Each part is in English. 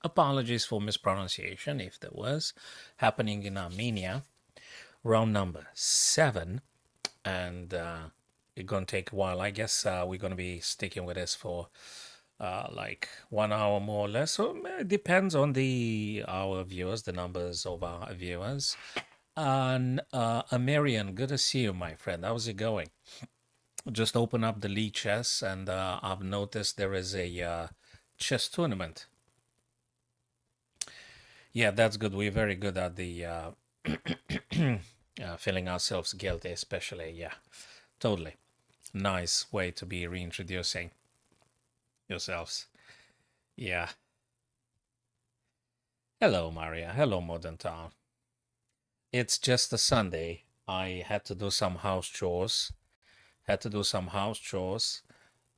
Apologies for mispronunciation if there was. Happening in Armenia. Round number 7. And it's going to take a while. I guess we're going to be sticking with this for like 1 hour more or less. So it depends on our viewers, the numbers of our viewers. And Amarian, good to see you, my friend. How's it going? Just open up the lichess, and I've noticed there is a chess tournament. Yeah, that's good. We're very good at the feeling ourselves guilty, especially. Yeah, totally. Nice way to be reintroducing yourselves. Yeah. Hello, Maria. Hello, Modern Town. It's just a Sunday. I had to do some house chores.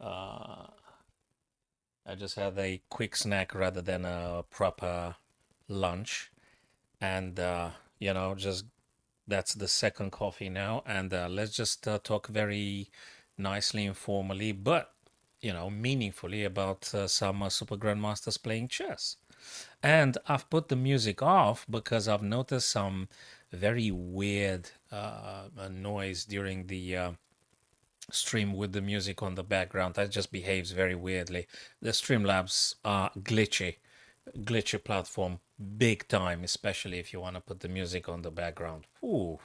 Uh, I just had a quick snack rather than a proper lunch. And, just that's the second coffee now. And let's just talk very nicely, informally, but, meaningfully about some super grandmasters playing chess. And I've put the music off because I've noticed some very weird noise during the stream with the music on the background. That just behaves very weirdly. The Streamlabs are glitchy platform, big time, especially if you want to put the music on the background. Ooh,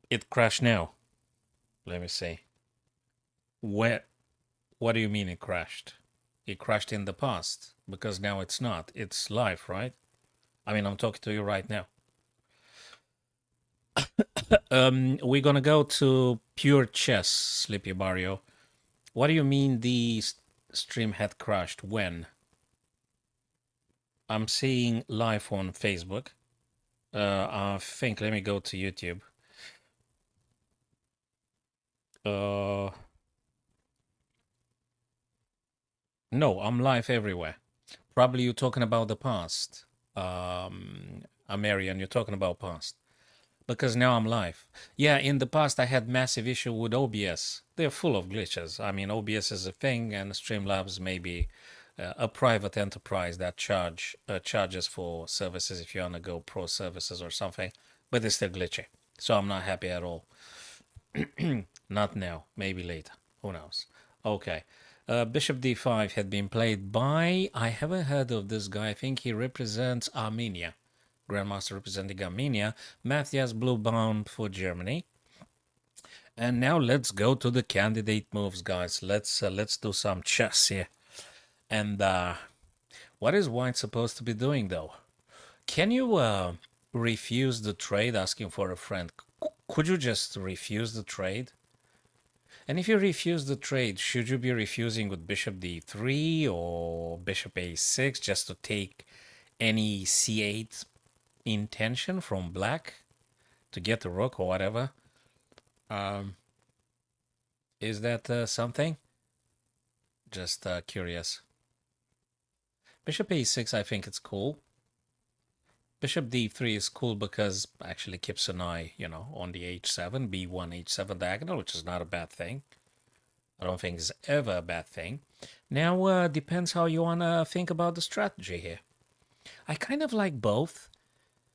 it crashed now. Let me see. Where? What do you mean it crashed? It crashed in the past because now it's not. It's live, right? I mean, I'm talking to you right now. We're gonna go to pure chess, Sleepy Barrio. What do you mean the stream had crashed? When? I'm seeing live on Facebook. I think, let me go to YouTube. No, I'm live everywhere. Probably you're talking about the past. Marian, you're talking about past. Because now I'm live. Yeah, in the past I had massive issue with OBS. They're full of glitches. I mean, OBS is a thing, and Streamlabs may be a private enterprise that charges for services if you want to go pro services or something, but it's still glitchy. So I'm not happy at all. Not now, maybe later. Who knows? Okay. Bishop d5 had been played by, I haven't heard of this guy. I think he represents Armenia. Grandmaster representing Armenia. Matthias Bluebound for Germany. And now let's go to the candidate moves, guys. Let's do some chess here. And what is White supposed to be doing, though? Can you refuse the trade asking for a friend? Could you just refuse the trade? And if you refuse the trade, should you be refusing with bishop d3 or bishop a6 just to take any c8 intention from black to get the rook or whatever? Is that something? Just curious. Bishop a6, I think it's cool. Bishop d3 is cool because actually keeps an eye, on the h7, b1, h7 diagonal, which is not a bad thing. I don't think it's ever a bad thing. Now, depends how you want to think about the strategy here. I kind of like both.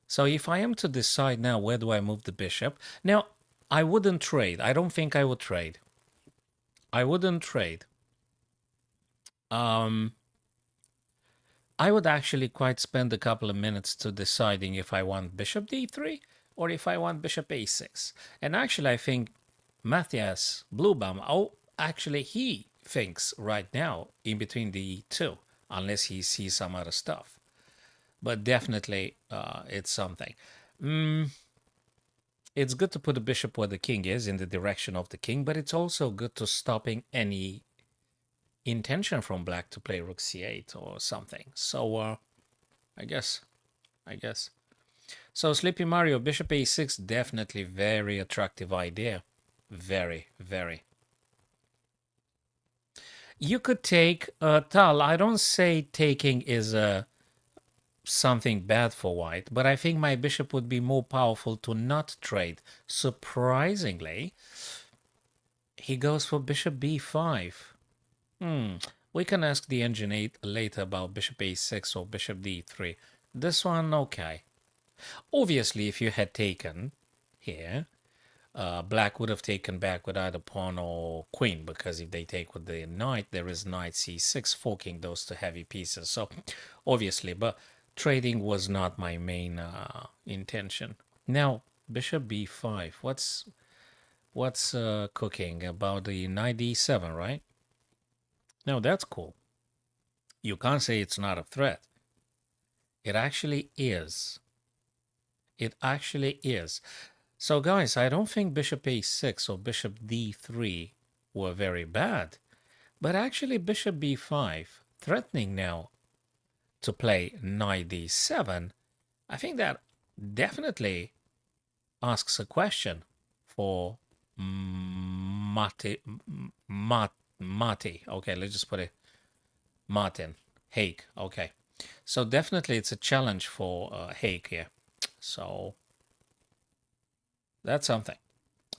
So if I am to decide now, where do I move the bishop? Now, I wouldn't trade. I don't think I would trade. I wouldn't trade. I would actually quite spend a couple of minutes to deciding if I want bishop d3 or if I want bishop a6. And actually, I think Matthias Bluebaum, actually he thinks right now in between the two, unless he sees some other stuff. But definitely it's something. It's good to put the bishop where the king is, in the direction of the king, but it's also good to stopping any intention from black to play rook c8 or something. So I guess. So Sleepy Mario, bishop a6, definitely very attractive idea. Very, very. You could take Tal. I don't say taking is something bad for white, but I think my bishop would be more powerful to not trade. Surprisingly, he goes for bishop b5. We can ask the engine 8 later about bishop a6 or bishop d3. This one, okay. Obviously, if you had taken here, black would have taken back with either pawn or queen, because if they take with the knight, there is knight c6, forking those two heavy pieces. So obviously, but trading was not my main intention. Now, bishop b5. What's cooking about the knight d7, right? Now, that's cool. You can't say it's not a threat. It actually is. It actually is. So guys, I don't think bishop a6 or bishop d3 were very bad, but actually bishop b5, threatening now to play knight d7, I think that definitely asks a question for Mati. Okay, let's just put it Martin Haig. Okay, so definitely it's a challenge for Haig here. So that's something.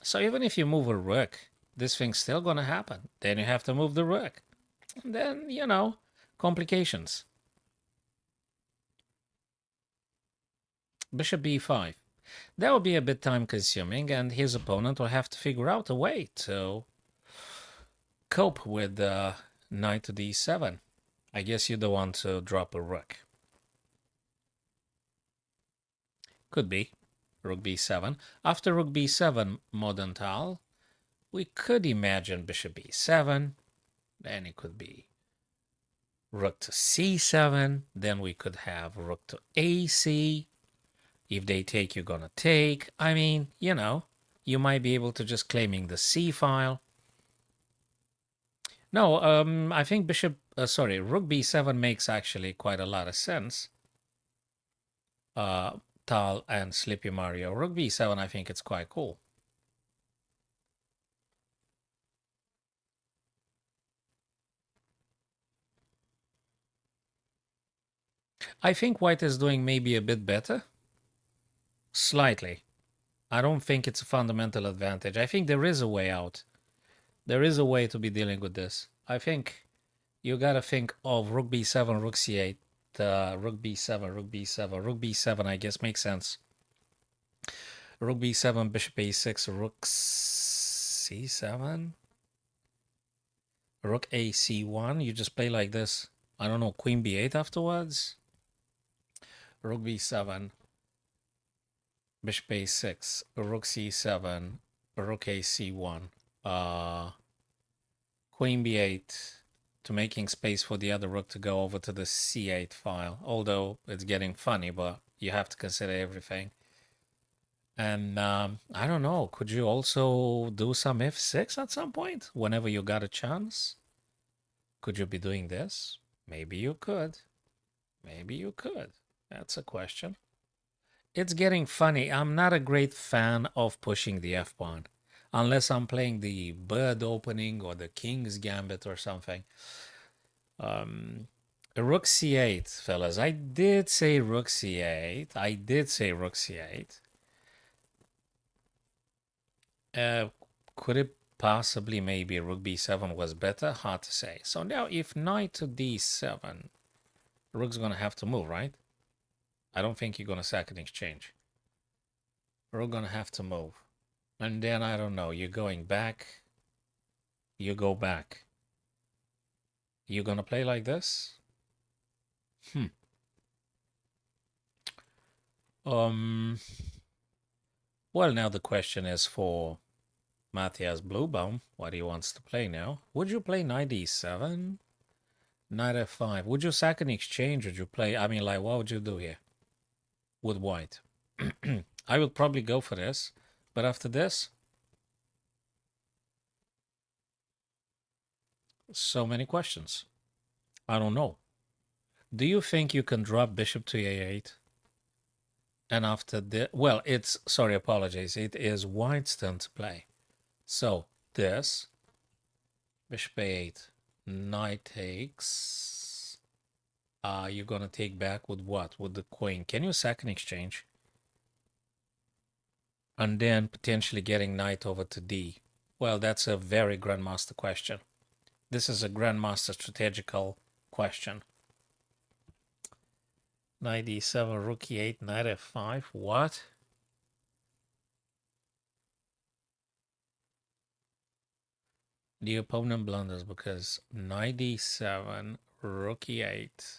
So even if you move a rook, this thing's still going to happen. Then you have to move the rook. And then, you know, complications. Bishop b5. That will be a bit time consuming, and his opponent will have to figure out a way to cope with knight to d7. I guess you don't want to drop a rook. Could be. Rook b7. After rook b7, modern Tal, we could imagine bishop b7. Then it could be rook to c7. Then we could have rook to ac. If they take, you're gonna take. I mean, you know, you might be able to just claiming the c file. No, I think rook b7 makes actually quite a lot of sense. Tal and Sleepy Mario. Rook b7, I think it's quite cool. I think white is doing maybe a bit better. Slightly. I don't think it's a fundamental advantage. I think there is a way out. There is a way to be dealing with this. I think you got to think of rook b7, rook c8, rook b7, rook b7, rook b7, I guess makes sense. Rook b7, bishop a6, rook c7, rook ac1. You just play like this. I don't know, queen b8 afterwards. Rook b7, bishop a6, rook c7, rook ac1, queen b8 to making space for the other rook to go over to the c8 file. Although it's getting funny, but you have to consider everything. And I don't know, could you also do some f6 at some point whenever you got a chance? Could you be doing this? Maybe you could. Maybe you could. That's a question. It's getting funny. I'm not a great fan of pushing the f-pawn unless I'm playing the bird opening or the king's gambit or something. Rook c8, fellas. I did say rook c8. I did say rook c8. Could it possibly maybe rook b7 was better? Hard to say. So now if knight to d7, rook's going to have to move, right? I don't think you're going to sack an exchange. Rook going to have to move. And then, I don't know, you're going back. You go back. You're going to play like this? Well, now the question is for Matthias Bluebaum, what he wants to play now. Would you play knight d7? Knight f5. Would you sack an exchange? Would you play, I mean, like, what would you do here with white? I would probably go for this, but after this, so many questions. I don't know. Do you think you can drop bishop to a8? And after this, well, it's, sorry, apologies. It is white's turn to play. So this, bishop a8, knight takes. You're going to take back with what? With the queen. Can you sack an exchange? And then potentially getting knight over to d. Well, that's a very grandmaster question. This is a grandmaster strategical question. Knight e7, rook e8, knight f5. What? The opponent blunders because knight e7, rook e8.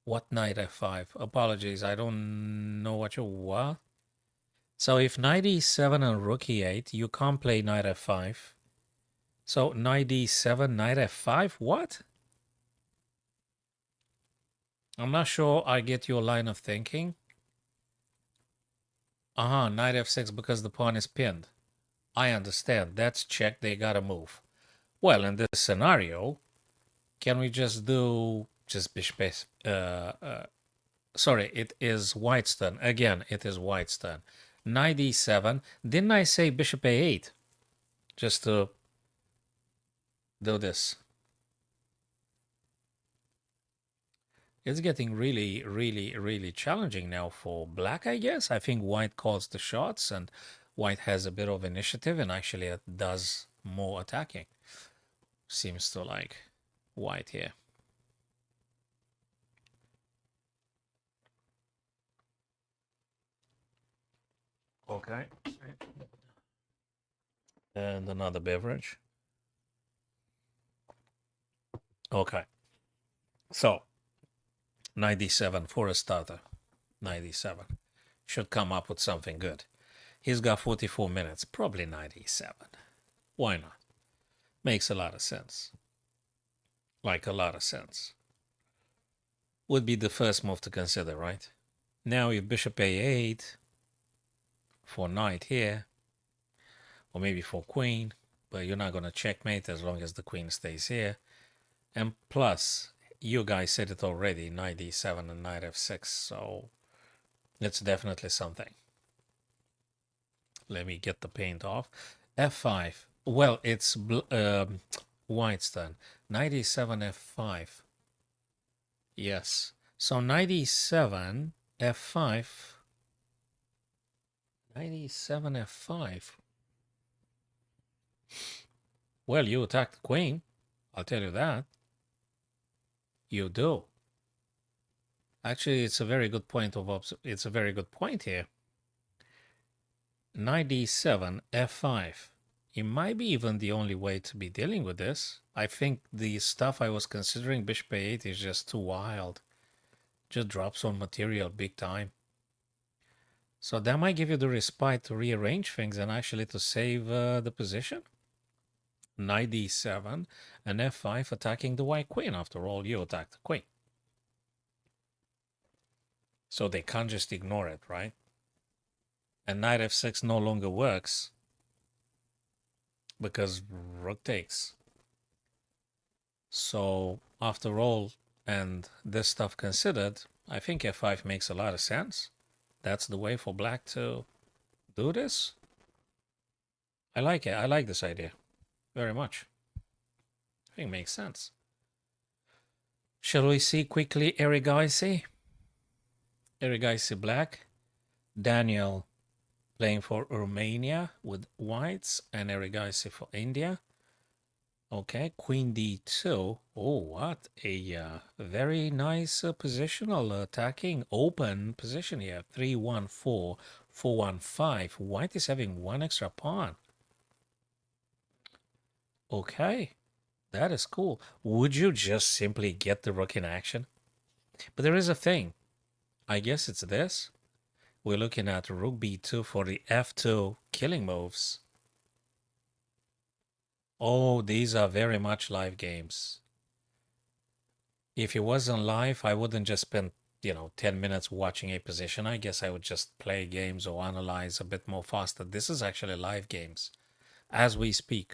What knight f5? Apologies, I don't know what you what. So if knight e7 and rook e8, you can't play knight f5. So knight e7, knight f5. What? I'm not sure I get your line of thinking. Knight f6 because the pawn is pinned. I understand. That's check. They gotta move. Well, in this scenario, can we just do just bishop? Sorry, it is white's turn. Again, it is white's turn. Knight e7. Didn't I say bishop a8? Just to do this. It's getting really, really, really challenging now for black, I guess. I think white calls the shots and white has a bit of initiative and actually it does more attacking. Seems to like white here. Okay. And another beverage. Okay. So, 97 for a starter. 97. Should come up with something good. He's got 44 minutes. Probably 97. Why not? Makes a lot of sense. Like a lot of sense. Would be the first move to consider, right? Now if bishop a8 for knight here, or maybe for queen, but you're not going to checkmate as long as the queen stays here. And plus, you guys said it already, knight d7 and knight f6, so it's definitely something. Let me get the paint off. f5. Well, it's white's turn. Knight e7, f5. Yes. So knight e7, f5. Knight e7, f5. Well, you attack the queen. I'll tell you that. You do. Actually, it's a very good point of it's a very good point here. Knight d7, f5. It might be even the only way to be dealing with this. I think the stuff I was considering, bishop a8, is just too wild. Just drops on material big time. So that might give you the respite to rearrange things and actually to save the position. Knight d7 and f5 attacking the white queen. After all, you attack the queen. So they can't just ignore it, right? And knight f6 no longer works because rook takes. So after all, and this stuff considered, I think f5 makes a lot of sense. That's the way for black to do this. I like it. I like this idea very much. I think it makes sense. Shall we see quickly Erigaisi? Erigaisi black. Daniel playing for Romania with whites and Erigaisi for India. Okay, queen d2. Oh, what a very nice positional attacking open position here. 3-1-4, 4-1-5. White is having one extra pawn. Okay, that is cool. Would you just simply get the rook in action? But there is a thing. I guess it's this. We're looking at rook b2 for the f2 killing moves. Oh, these are very much live games. If it wasn't live, I wouldn't just spend, 10 minutes watching a position. I guess I would just play games or analyze a bit more faster. This is actually live games as we speak.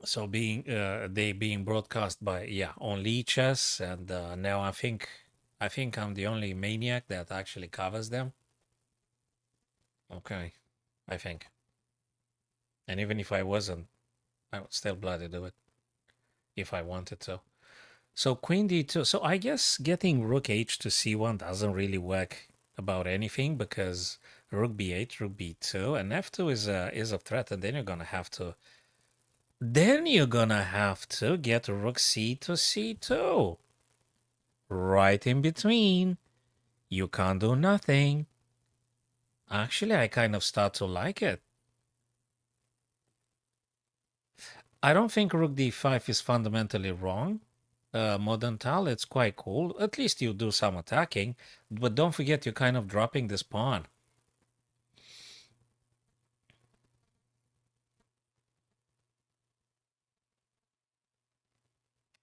So they being broadcast by on lichess, and now I think I'm the only maniac that actually covers them. Okay, I think. And even if I wasn't, I would still bloody do it if I wanted to. So queen d2. So I guess getting rook h to c1 doesn't really work about anything because rook b8, rook b2, and f2 is a threat, and then you're gonna have to Then you're gonna have to get rook c to c2. Right in between. You can't do nothing. Actually, I kind of start to like it. I don't think rook d5 is fundamentally wrong. Modern Tal, it's quite cool. At least you do some attacking. But don't forget, you're kind of dropping this pawn.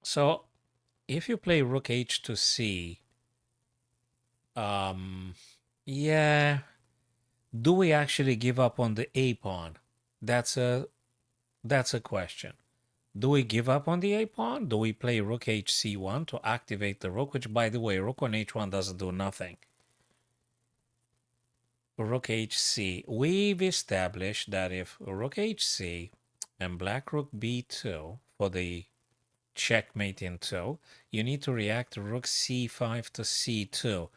So if you play rook h to c, yeah, do we actually give up on the a pawn? That's a question. Do we give up on the a pawn? Do we play rook hc1 to activate the rook? Which, by the way, rook on h1 doesn't do nothing. Rook hc. We've established that if rook hc and black rook b2 for the checkmate in 2, you need to react rook c5 to c2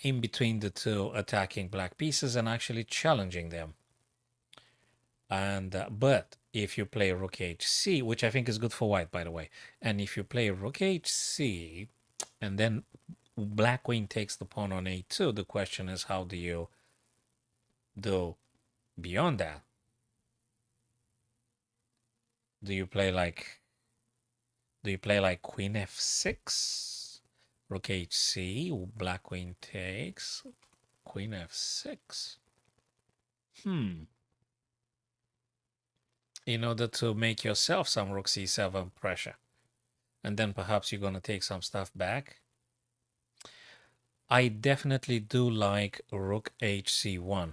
in between the two attacking black pieces and actually challenging them. And but if you play rook hc, which I think is good for white, by the way, and if you play rook hc and then black queen takes the pawn on a2, the question is how do you do beyond that? Do you play like queen f6, rook hc, black queen takes, queen f6? In order to make yourself some rook c7 pressure. And then perhaps you're going to take some stuff back. I definitely do like rook hc1.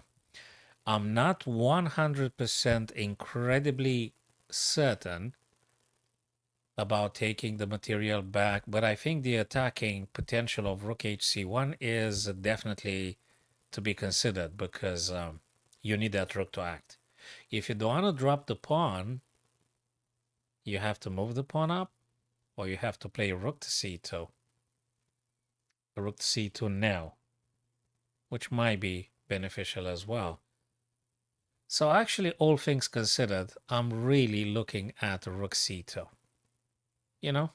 I'm not 100% incredibly certain about taking the material back, but I think the attacking potential of rook hc1 is definitely to be considered because you need that rook to act. If you don't want to drop the pawn, you have to move the pawn up, or you have to play rook to c2. Rook to c2 now, which might be beneficial as well. So actually, all things considered, I'm really looking at rook c2. You know,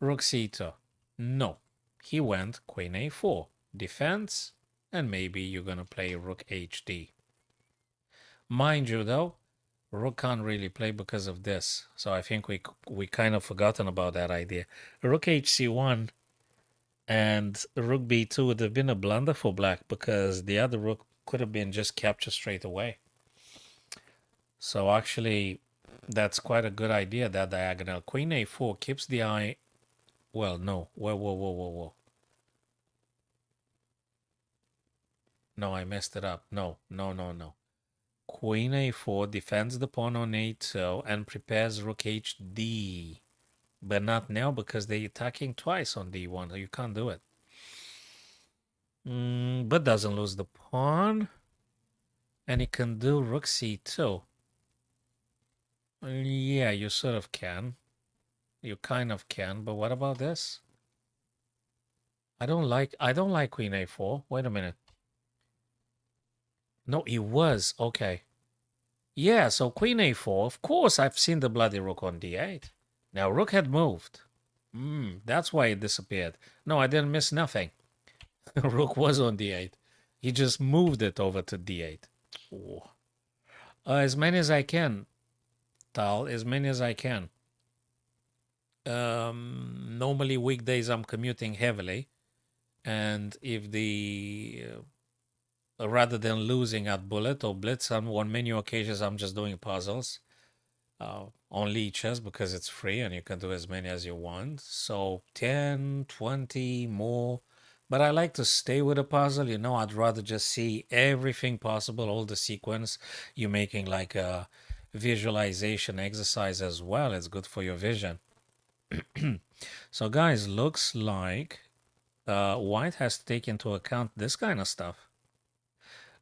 rook c2. No, he went queen a4, defense, and maybe you're going to play rook hd. Mind you, though, rook can't really play because of this. So I think we kind of forgotten about that idea. Rook hc1 and rook b2 would have been a blunder for black because the other rook could have been just captured straight away. So actually, that's quite a good idea, that diagonal. Queen a4 keeps the eye. Well, no. Whoa. No, I messed it up. No. Queen a4 defends the pawn on a2 and prepares rook hd. But not now because they're attacking twice on d1. You can't do it. But doesn't lose the pawn. And he can do rook c2. Yeah, you sort of can. You kind of can, but what about this? I don't like queen a4. Wait a minute. No, it was. Okay. Yeah, so queen a4. Of course, I've seen the bloody rook on d8. Now, rook had moved. That's why it disappeared. No, I didn't miss nothing. Rook was on d8. He just moved it over to d8. Oh. As many as I can, Tal. As many as I can. Normally weekdays I'm commuting heavily, and if the rather than losing at bullet or blitz, on many occasions I'm just doing puzzles on lichess because it's free and you can do as many as you want. So 10, 20 more. But I like to stay with a puzzle. You know, I'd rather just see everything possible, all the sequence. You're making like a visualization exercise as well. It's good for your vision. So guys, looks like white has to take into account this kind of stuff.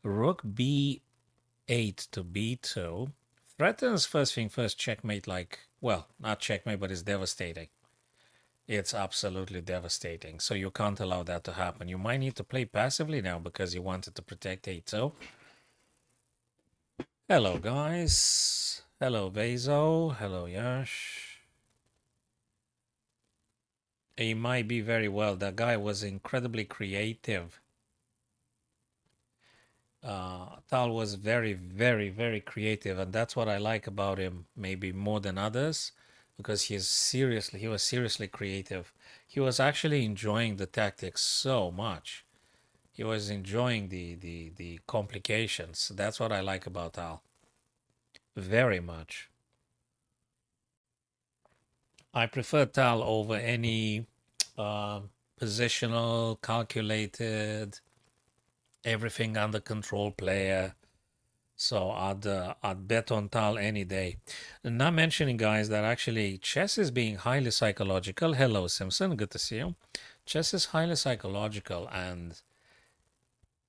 Rook b8 to b2 threatens first thing first checkmate, like, well, not checkmate, but it's devastating. It's absolutely devastating. So you can't allow that to happen. You might need to play passively now because you wanted to protect a2. Hello, guys. Hello, Vezo. Hello, Yash. He might be very well. That guy was incredibly creative. Tal was very, very, very creative, and that's what I like about him, maybe more than others, because he was seriously creative. He was actually enjoying the tactics so much. He was enjoying the complications. That's what I like about Tal. Very much. I prefer Tal over any uh, positional, calculated, everything under control player. So I'd bet on Tal any day. Not mentioning, guys, that actually chess is being highly psychological. Hello, Simpson. Good to see you. Chess is highly psychological, and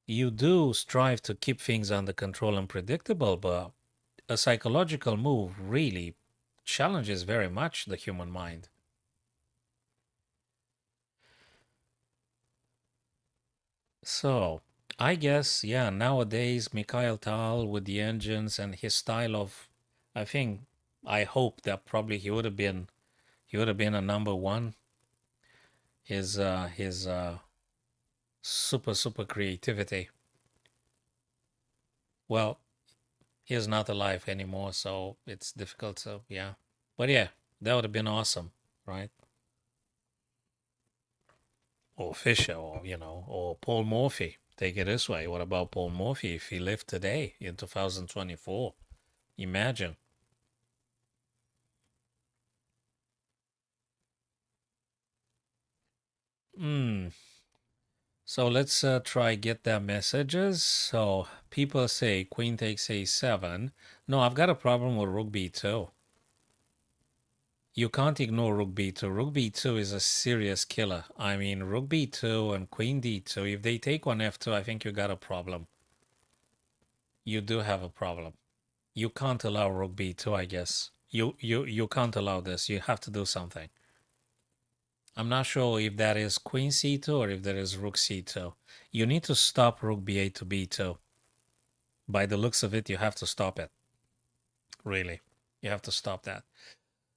you do strive to keep things under control and predictable, but a psychological move really challenges very much the human mind. So I guess, yeah, nowadays Mikhail Tal with the engines and his style of, I think, I hope that probably he would have been a number one. His super creativity. Well, he's not alive anymore, so it's difficult. So yeah, but yeah, that would have been awesome, right? Or Fisher, or or Paul Morphy. Take it this way. What about Paul Morphy if he lived today in 2024? Imagine. Hmm. So let's try get their messages. So people say queen takes a7. No, I've got a problem with rook b2. You can't ignore rook b2. Rook b2 is a serious killer. I mean, rook b2 and queen d2. If they take on f2, I think you got a problem. You do have a problem. You can't allow rook b2, I guess. You can't allow this. You have to do something. I'm not sure if that is queen c2 or if that is rook c2. You need to stop rook b8 to b2. By the looks of it, you have to stop it. Really. You have to stop that.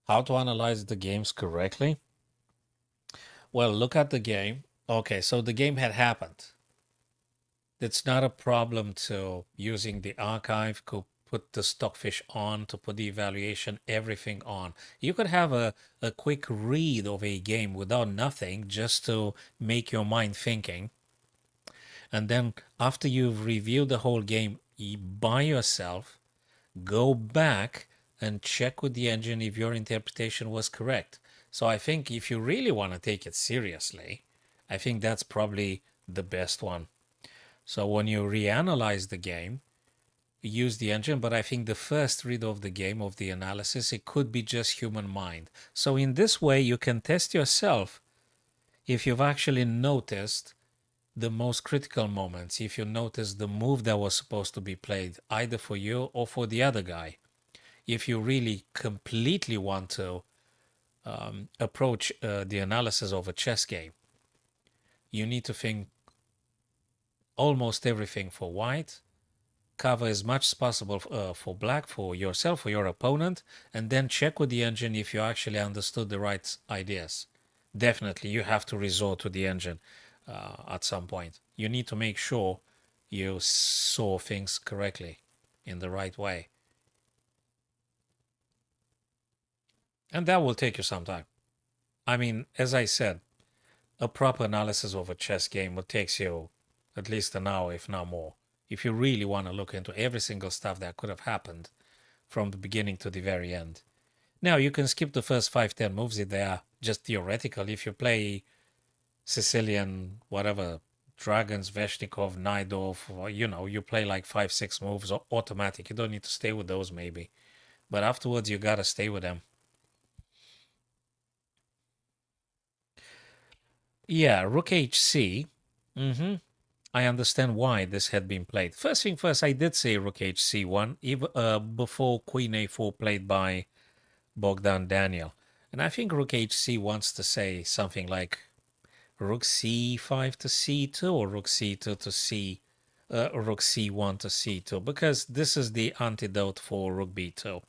How to analyze the games correctly? Well, look at the game. Okay, so the game had happened. It's not a problem to using the archive, to put the stockfish on, to put the evaluation, everything on. You could have a quick read of a game without nothing just to make your mind thinking. And then after you've reviewed the whole game by yourself, go back and check with the engine if your interpretation was correct. So I think if you really want to take it seriously, I think that's probably the best one. So when you reanalyze the game, use the engine, but I think the first read of the game, of the analysis, it could be just human mind. So in this way, you can test yourself if you've actually noticed the most critical moments, if you notice the move that was supposed to be played either for you or for the other guy. If you really completely want to approach the analysis of a chess game, you need to think almost everything for white, cover as much as possible for black, for yourself, for your opponent, and then check with the engine if you actually understood the right ideas. Definitely, you have to resort to the engine at some point. You need to make sure you saw things correctly in the right way. And that will take you some time. I mean, as I said, a proper analysis of a chess game will take you at least an hour, if not more, if you really want to look into every single stuff that could have happened from the beginning to the very end. Now, you can skip the first 5, 10 moves if they are just theoretical. If you play Sicilian, whatever, Dragons, Veshnikov, Naidov, or, you play like 5, 6 moves automatic. You don't need to stay with those maybe. But afterwards, you got to stay with them. Yeah, Rook HC. Mm-hmm. I understand why this had been played. First thing first, I did say Rook HC1 even, before Queen A4 played by Bogdan Daniel. And I think Rook HC wants to say something like Rook C5 to C2 or Rook C2 to Rook C1 to C2, because this is the antidote for Rook B2.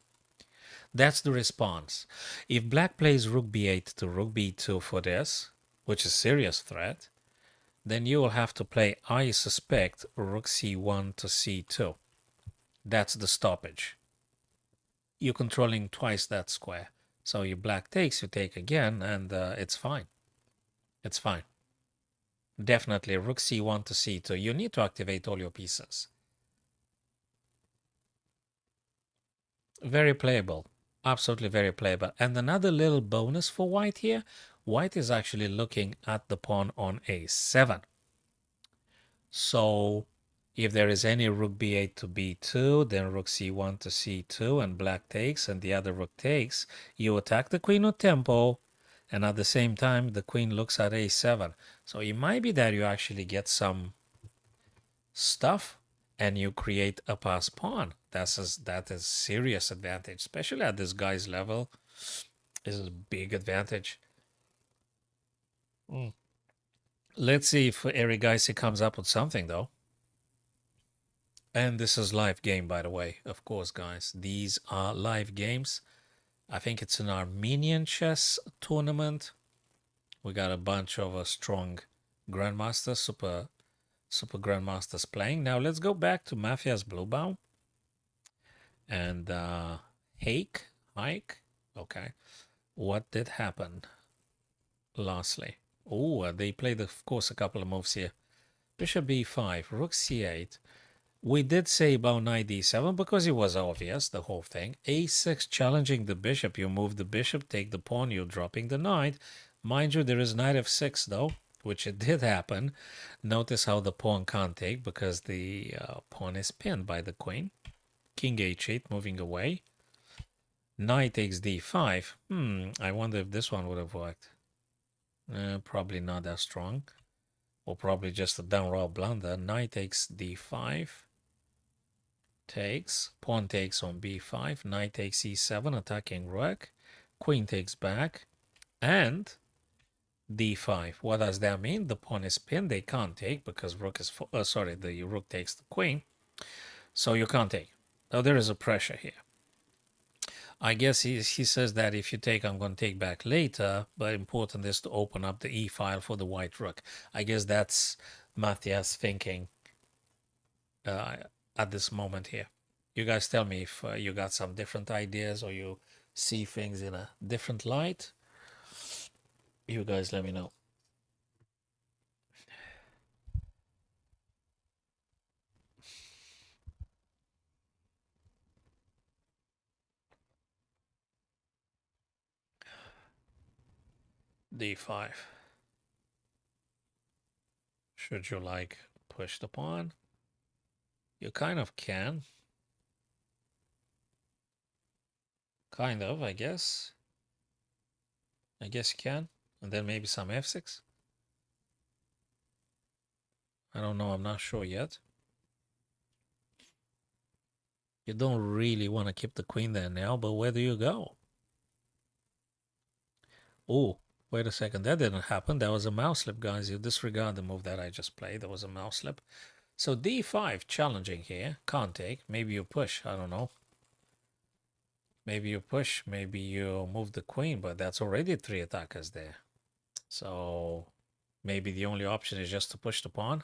That's the response. If black plays rook b8 to rook b2 for this, which is serious threat, then you will have to play, I suspect, rook c1 to c2. That's the stoppage. You're controlling twice that square. So your black takes, you take again, and it's fine. It's fine. Definitely rook c1 to c2. You need to activate all your pieces. Very playable. Absolutely very playable. And another little bonus for white here. White is actually looking at the pawn on a7. So if there is any rook b8 to b2, then rook c1 to c2, and black takes, and the other rook takes, you attack the queen with tempo, and at the same time, the queen looks at a7. So it might be that you actually get some stuff, and you create a pass pawn. That is serious advantage, especially at this guy's level. This is a big advantage. Let's see if Eric Geisy comes up with something, though. And this is live game, by the way. Of course, guys, these are live games. I think it's an Armenian chess tournament. We got a bunch of strong grandmasters, super grandmasters playing. Now let's go back to Mafia's Bluebaum and Hake. Okay, what did happen? Lastly, they played, of course, a couple of moves here. Bishop b5, rook c8. We did say about knight d7 because it was obvious, the whole thing. a6 challenging the bishop. You move the bishop, take the pawn, you're dropping the knight. Mind you, there is knight f6 though, which it did happen. Notice how the pawn can't take because the pawn is pinned by the queen. King h8 moving away. Knight takes d5. I wonder if this one would have worked. Probably not that strong. Or probably just a downright blunder. Knight takes d5. Takes. Pawn takes on b5. Knight takes e7, attacking rook. Queen takes back. And d5. What does that mean? The pawn is pinned. They can't take because rook is... the rook takes the queen. So you can't take. Now there is a pressure here. I guess he says that if you take, I'm going to take back later, but important is to open up the e-file for the white rook. I guess that's Matthias thinking at this moment here. You guys tell me if you got some different ideas or you see things in a different light. You guys let me know. d5. Should you like push the pawn? You kind of can. Kind of, I guess. I guess you can. And then maybe some f6. I don't know, I'm not sure yet. You don't really want to keep the queen there now, but where do you go? Oh, wait a second. That didn't happen. That was a mouse slip, guys. You disregard the move that I just played. That was a mouse slip. So d5 challenging here. Can't take. Maybe you push. I don't know. Maybe you push. Maybe you move the queen, but that's already 3 attackers there. So maybe the only option is just to push the pawn.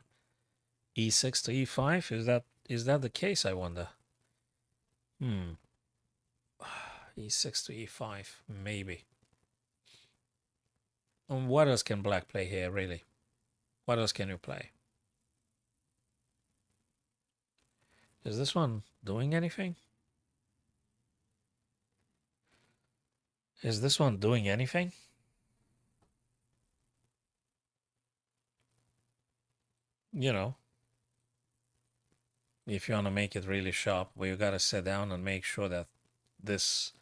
e6 to e5. Is that the case, I wonder? e6 to e5. Maybe. And what else can black play here, really? What else can you play? Is this one doing anything? Is this one doing anything? You know, if you want to make it really sharp, but you got to sit down and make sure that this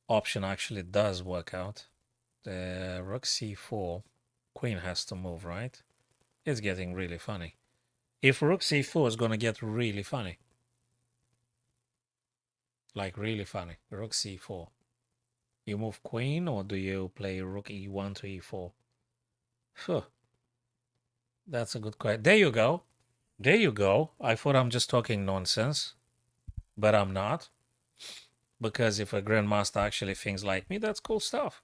option actually does work out. The rook c4, queen has to move, right? It's getting really funny. If rook c4 is going to get really funny. Like really funny. Rook c4. You move queen or do you play rook e1 to e4? Phew. That's a good question. There you go. There you go. I thought I'm just talking nonsense, but I'm not. Because if a grandmaster actually thinks like me, that's cool stuff.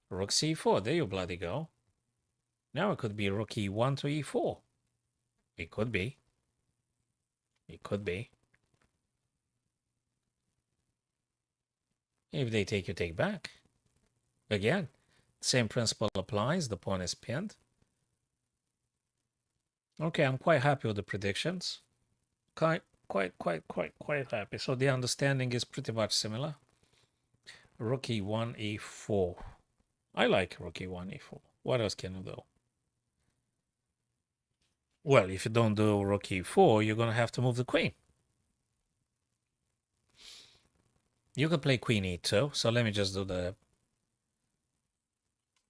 Rook c4, there you bloody go. Now it could be rook e1 to e4. It could be. It could be. If they take, you take back. Again, same principle applies. The pawn is pinned. Okay, I'm quite happy with the predictions. Quite happy. So the understanding is pretty much similar. Rook e1, e4. I like rook e1, e4. What else can you do? Well, if you don't do rook e4, you're going to have to move the queen. You could play queen e2. So let me just do the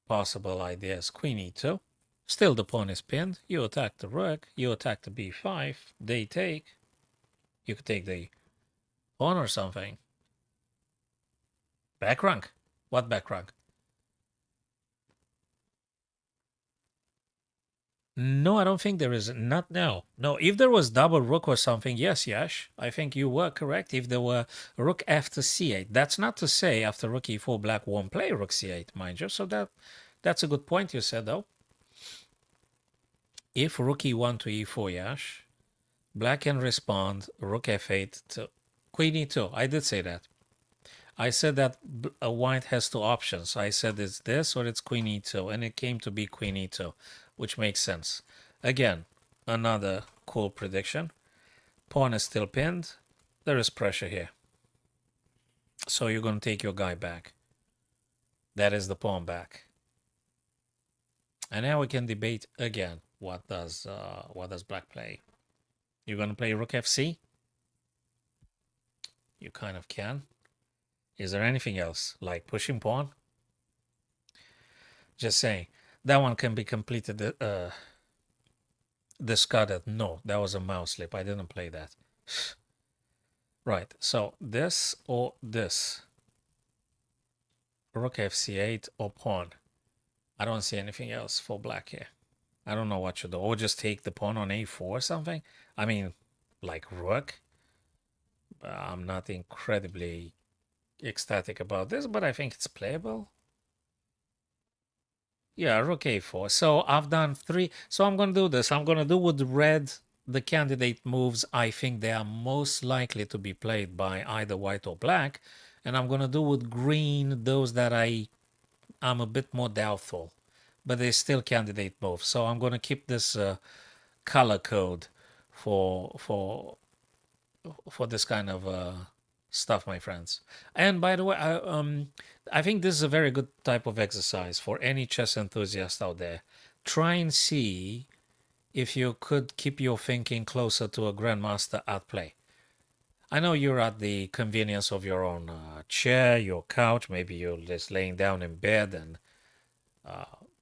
possible ideas. Queen e2. Still the pawn is pinned. You attack the rook. You attack the b5. They take. You could take the pawn or something. Back rank. What back rank? No, I don't think there is. Not now. No, if there was double rook or something, yes, Yash, I think you were correct. If there were rook after c8, that's not to say after rook e4, black won't play rook c8, mind you. So that's a good point you said, though. If rook e1 to e4, Yash, black can respond rook f8 to queen e2. I did say that. I said that white has two options. I said it's this or it's queen e2, and it came to be queen e2, which makes sense. Again, another cool prediction. Pawn is still pinned. There is pressure here. So you're going to take your guy back. That is the pawn back. And now we can debate again. What does black play? You're going to play rook fc? You kind of can. Is there anything else, like pushing pawn? Just saying. That one can be completed, discarded. No, that was a mouse slip. I didn't play that. Right, so this or this. Rook fc8 or pawn. I don't see anything else for black here. I don't know what to do. Or just take the pawn on a4 or something. I mean, like rook. I'm not incredibly ecstatic about this, but I think it's playable. Yeah, rook a4. So I've done 3. So I'm going to do this. I'm going to do with red the candidate moves I think they are most likely to be played by either white or black. And I'm going to do with green those that I'm a bit more doubtful. But they're still candidate moves. So I'm going to keep this color code for this kind of stuff, my friends. And by the way, I think this is a very good type of exercise for any chess enthusiast out there. Try and see if you could keep your thinking closer to a grandmaster at play. I know you're at the convenience of your own chair, your couch, maybe you're just laying down in bed and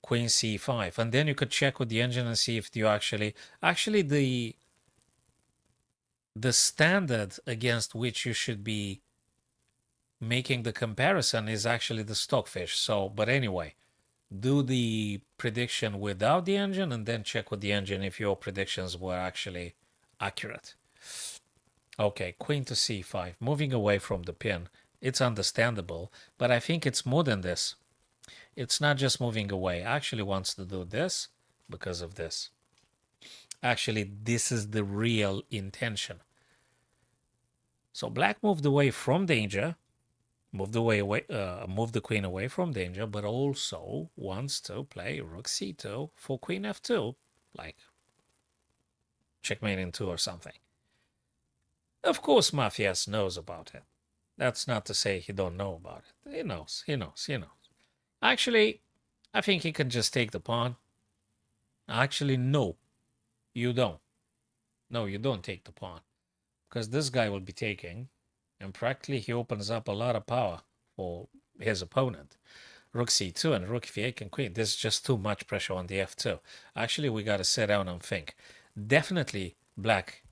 queen c5. And then you could check with the engine and see if you actually the standard against which you should be making the comparison is actually the stockfish. So, but anyway, do the prediction without the engine and then check with the engine if your predictions were actually accurate. Okay, queen to c5, moving away from the pin. It's understandable, but I think it's more than this. It's not just moving away. Actually wants to do this because of this. Actually, this is the real intention. So black moved away from danger, moved the queen away from danger, but also wants to play rook c2 for queen f2, like checkmate in 2 or something. Of course, Mafias knows about it. That's not to say he don't know about it. He knows. Actually, I think he can just take the pawn. Actually, no, you don't. No, you don't take the pawn. Because this guy will be taking, and practically he opens up a lot of power for his opponent. Rook c2 and rook f8 and queen. There's just too much pressure on the f2. Actually, we got to sit down and think. Definitely, black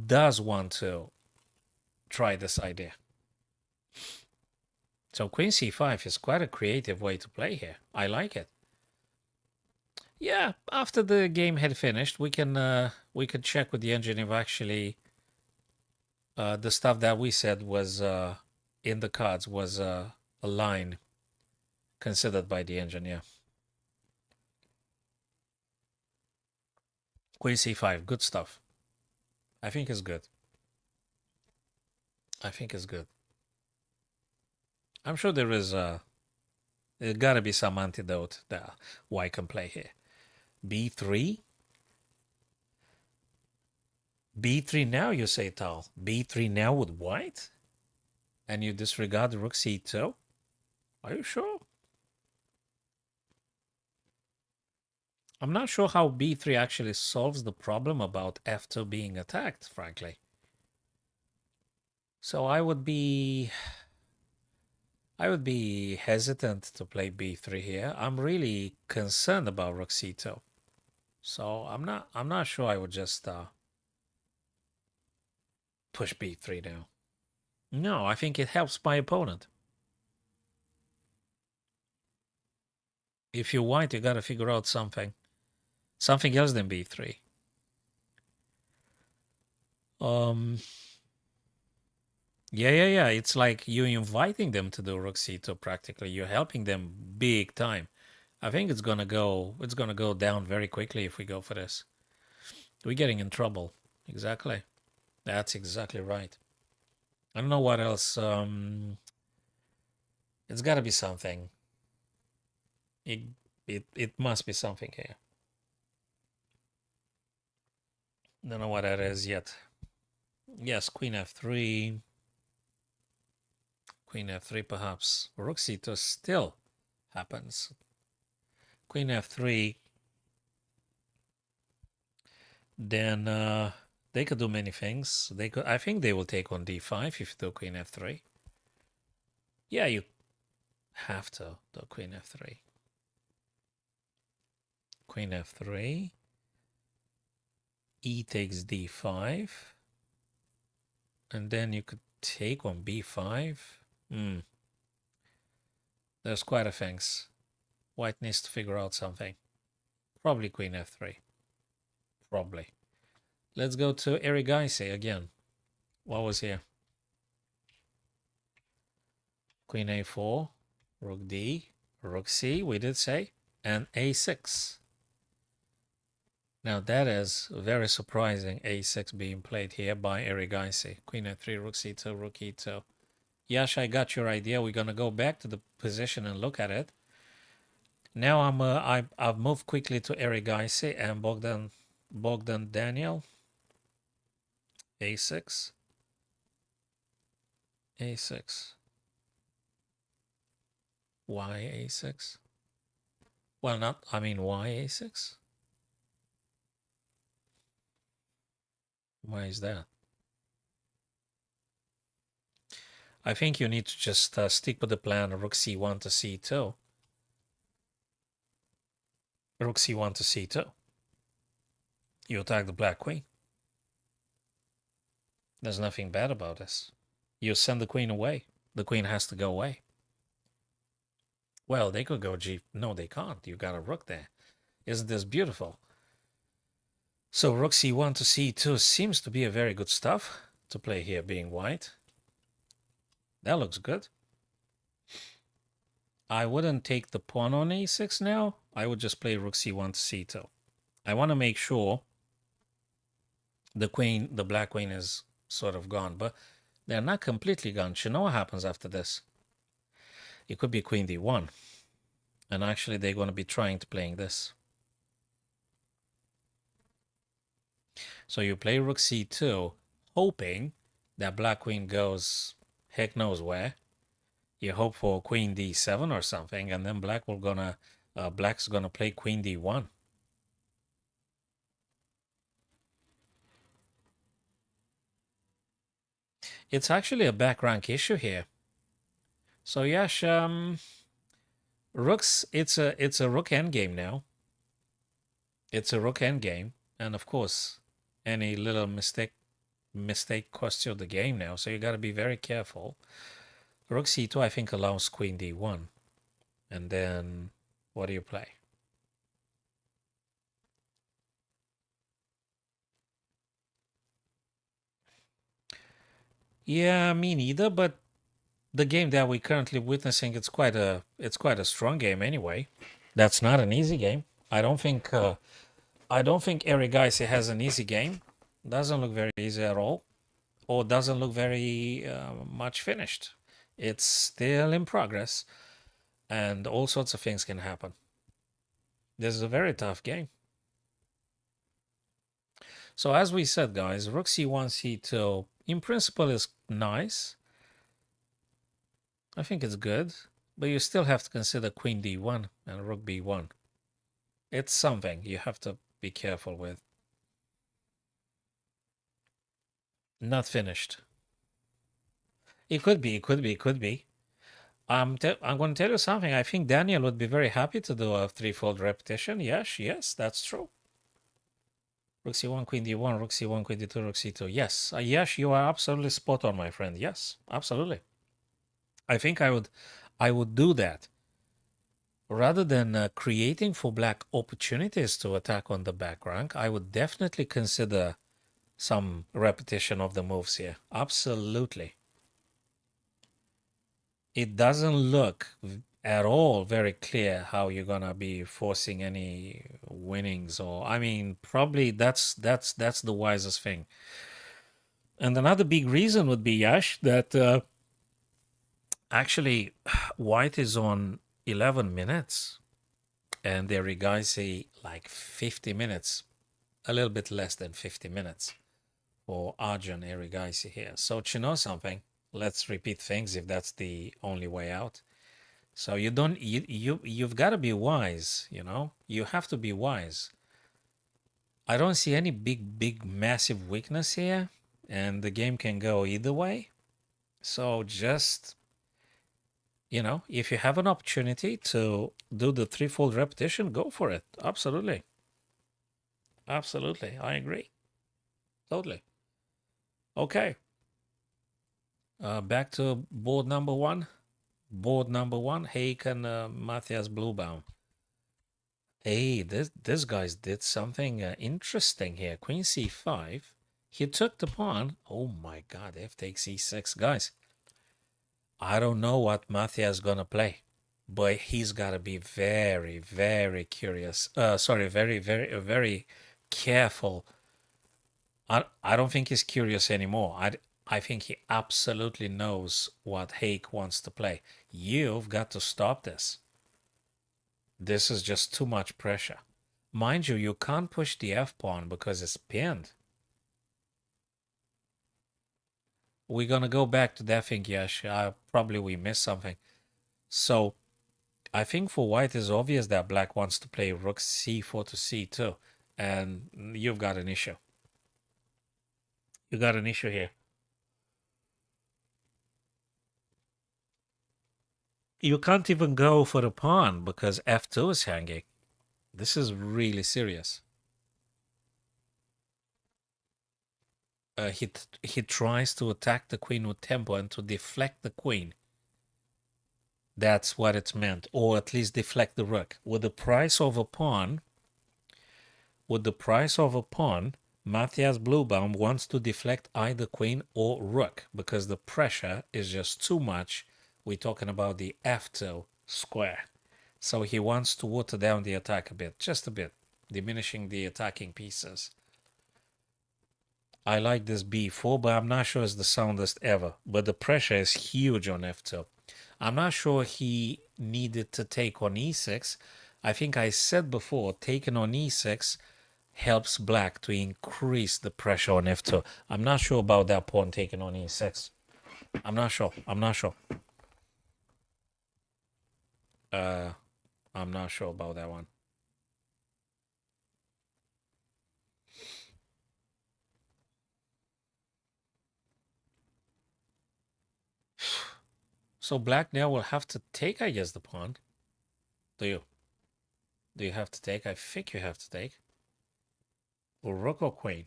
does want to try this idea. So queen c5 is quite a creative way to play here. I like it. Yeah, after the game had finished, we could check with the engine if actually The stuff that we said was in the cards was a line considered by the engineer. Queen c5, good stuff. I think it's good. I think it's good. I'm sure there's gotta be some antidote that white can play here. b3? b3 now, you say, Tal. b3 now with white? And you disregard rook c2? Are you sure? I'm not sure how b3 actually solves the problem about f2 being attacked, frankly. So I would be hesitant to play b3 here. I'm really concerned about rook c2. So I'm not sure I would just push b3 now. No, I think it helps my opponent. If you're white, you gotta figure out something else than b3. Yeah. It's like you're inviting them to do rook c2 practically. You're helping them big time. I think it's gonna go down very quickly if we go for this. We're getting in trouble. Exactly. That's exactly right. I don't know what else. It's gotta be something. It must be something here. Don't know what that is yet. Yes, queen f3. Queen f3 perhaps. Rook c2 still happens. Queen f3. Then they could do many things. They could. I think they will take on d5 if you do queen f3. Yeah, you have to do queen f3. Queen f3. E takes d5. And then you could take on b5. There's quite a things. White needs to figure out something. Probably queen f3. Probably. Let's go to Erigaisi again. What was here? Queen a4, rook d, rook c, we did say, and a6. Now that is very surprising, a6 being played here by Erigaisi. Queen f3, rook c2, rook e2. Yash, I got your idea. We're going to go back to the position and look at it. Now I've moved quickly to Erigaisi and Bogdan Daniel. a6. a6. Why a6? Well, why a6? Why is that? I think you need to just stick with the plan rook c1 to c2. Rook c1 to c2. You attack the black queen. There's nothing bad about this. You send the queen away. The queen has to go away. Well, they could go g... No, they can't. You got a rook there. Isn't this beautiful? So rook c1 to c2 seems to be a very good stuff to play here, being white. That looks good. I wouldn't take the pawn on a6 now. I would just play rook c1 to c2. I want to make sure the black queen is sort of gone, but they're not completely gone. You know what happens after this? It could be queen d1. And actually, they're going to be trying to playing this. So you play rook c2, hoping that black queen goes heck knows where. You hope for queen d7 or something, and then black's gonna play queen d1. It's actually a back rank issue here. So yes, rooks. It's a rook endgame now. It's a rook endgame, and of course, any little mistake costs you the game now. So you got to be very careful. Rook c2, I think, allows queen d1, and then what do you play? Yeah, me neither, but the game that we're currently witnessing, it's quite a strong game anyway. That's not an easy game. I don't think Eric Geise has an easy game. Doesn't look very easy at all, or doesn't look very much finished. It's still in progress, and all sorts of things can happen. This is a very tough game. So as we said, guys, Rook C1, C2, in principle is nice. I think it's good, but you still have to consider Queen D1 and Rook B1. It's something you have to be careful with. Not finished. It could be, it could be, it could be. I'm going to tell you something. I think Daniel would be very happy to do a threefold repetition. Yes, yes, that's true. Rook C1, Queen D1, Rook C1, Queen D2, Rook C2. Yes, yes, you are absolutely spot on, my friend. Yes, absolutely. I think I would do that rather than creating for black opportunities to attack on the back rank. I would definitely consider some repetition of the moves here. Absolutely. It doesn't look at all very clear how you're gonna be forcing any winnings, or I mean, probably that's the wisest thing. And another big reason would be, Yash, that actually white is on 11 minutes and their guys say like 50 minutes, a little bit less than 50 minutes for Arjun Erigaisi here. So to know something, let's repeat things if that's the only way out. So you don't you've got to be wise, you know? You have to be wise. I don't see any big massive weakness here, and the game can go either way. So just, if you have an opportunity to do the threefold repetition, go for it. Absolutely. Absolutely. I agree. Totally. Okay. Back to board number one. Board number one, Hayek and Matthias Bluebaum. Hey, this guys did something interesting here. Queen c5. He took the pawn. Oh my God, f takes e6. Guys, I don't know what Matthias gonna play, but he's gotta be very, very curious. Sorry, very, very, very careful. I don't think he's curious anymore. I think he absolutely knows what Hake wants to play. You've got to stop this. This is just too much pressure. Mind you, you can't push the f-pawn because it's pinned. We're going to go back to that thing, Yash. Probably we missed something. So I think for white it's obvious that black wants to play rook c4 to c2. And you've got an issue. You got an issue here. You can't even go for the pawn because f2 is hanging. This is really serious. He tries to attack the queen with tempo and to deflect the queen. That's what it's meant, or at least deflect the rook. With the price of a pawn, Matthias Bluebaum wants to deflect either queen or rook because the pressure is just too much. We're talking about the f2 square. So he wants to water down the attack a bit, just a bit, diminishing the attacking pieces. I like this b4, but I'm not sure it's the soundest ever. But the pressure is huge on f2. I'm not sure he needed to take on e6. I think I said before, taking on e6 helps black to increase the pressure on f2. I'm not sure about that pawn taking on e6. I'm not sure. I'm not sure about that one. So black now will have to take, I guess, the pawn. Do you? Do you have to take? I think you have to take. Or rook or queen?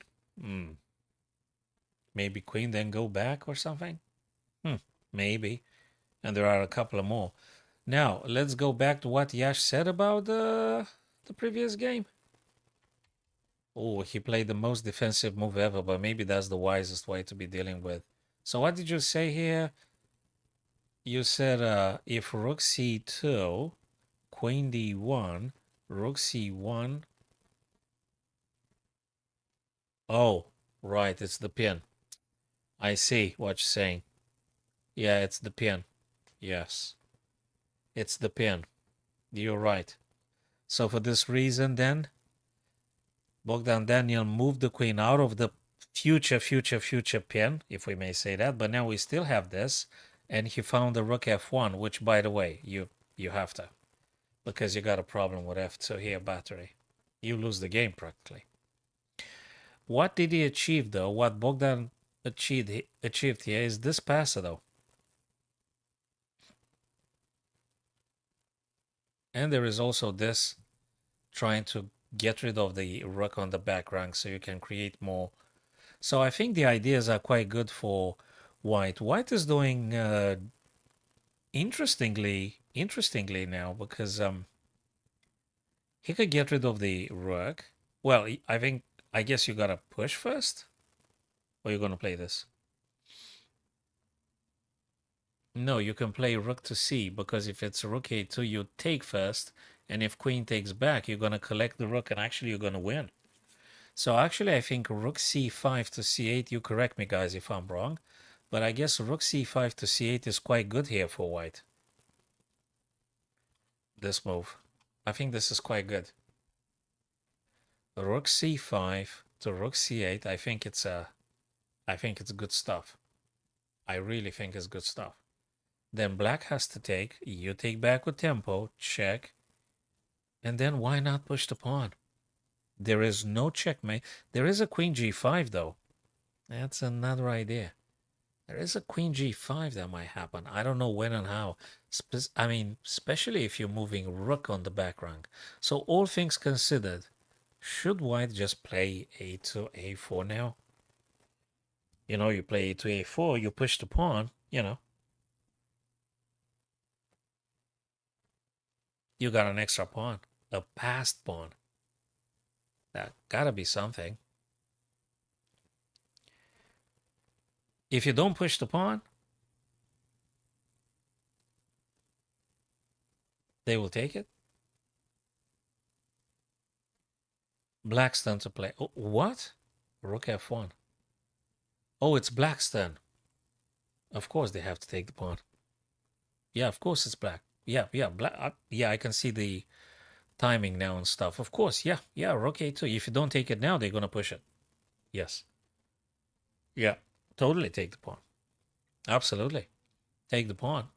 Maybe queen, then go back or something? Maybe. And there are a couple of more. Now, let's go back to what Yash said about the previous game. Oh, he played the most defensive move ever, but maybe that's the wisest way to be dealing with So what did you say here? You said if rook c2, queen d1, rook c1. Oh, right, it's the pin. I see what you're saying. Yeah, it's the pin. Yes, it's the pin. You're right. So for this reason, then Bogdan Daniel moved the queen out of the future pin, if we may say that. But now we still have this, and he found the rook f1, which, by the way, you have to, because you got a problem with f2 here, battery. You lose the game practically. What did he achieve though? What Bogdan achieved here is this passer though, and there is also this trying to get rid of the rook on the back rank so you can create more. So I think the ideas are quite good for white. White is doing interestingly now because he could get rid of the rook. Well, I guess you gotta push first, or you're gonna play this. No, you can play rook to c because if it's rook a2, you take first, and if queen takes back, you're gonna collect the rook, and actually you're gonna win. So actually, I think rook c5 to c8. You correct me, guys, if I'm wrong, but I guess rook c5 to c8 is quite good here for white. This move, I think this is quite good. Rook c5 to rook c8. I think it's good stuff. I really think it's good stuff. Then black has to take. You take back with tempo. Check. And then why not push the pawn? There is no checkmate. There is a queen g5 though. That's another idea. There is a queen g5 that might happen. I don't know when and how. I mean, especially if you're moving rook on the back rank. So all things considered, should white just play a2, a4 now? You know, you play a2, a4, you push the pawn, you know. You got an extra pawn, a passed pawn. That gotta be something. If you don't push the pawn, they will take it. Black's turn to play. Oh, what? Rook f1. Oh, it's black's turn. Of course they have to take the pawn. Yeah, of course it's black. Yeah, black. Yeah, I can see the timing now and stuff. Of course, yeah, rook a2. If you don't take it now, they're gonna push it. Yes. Yeah, totally take the pawn. Absolutely. Take the pawn.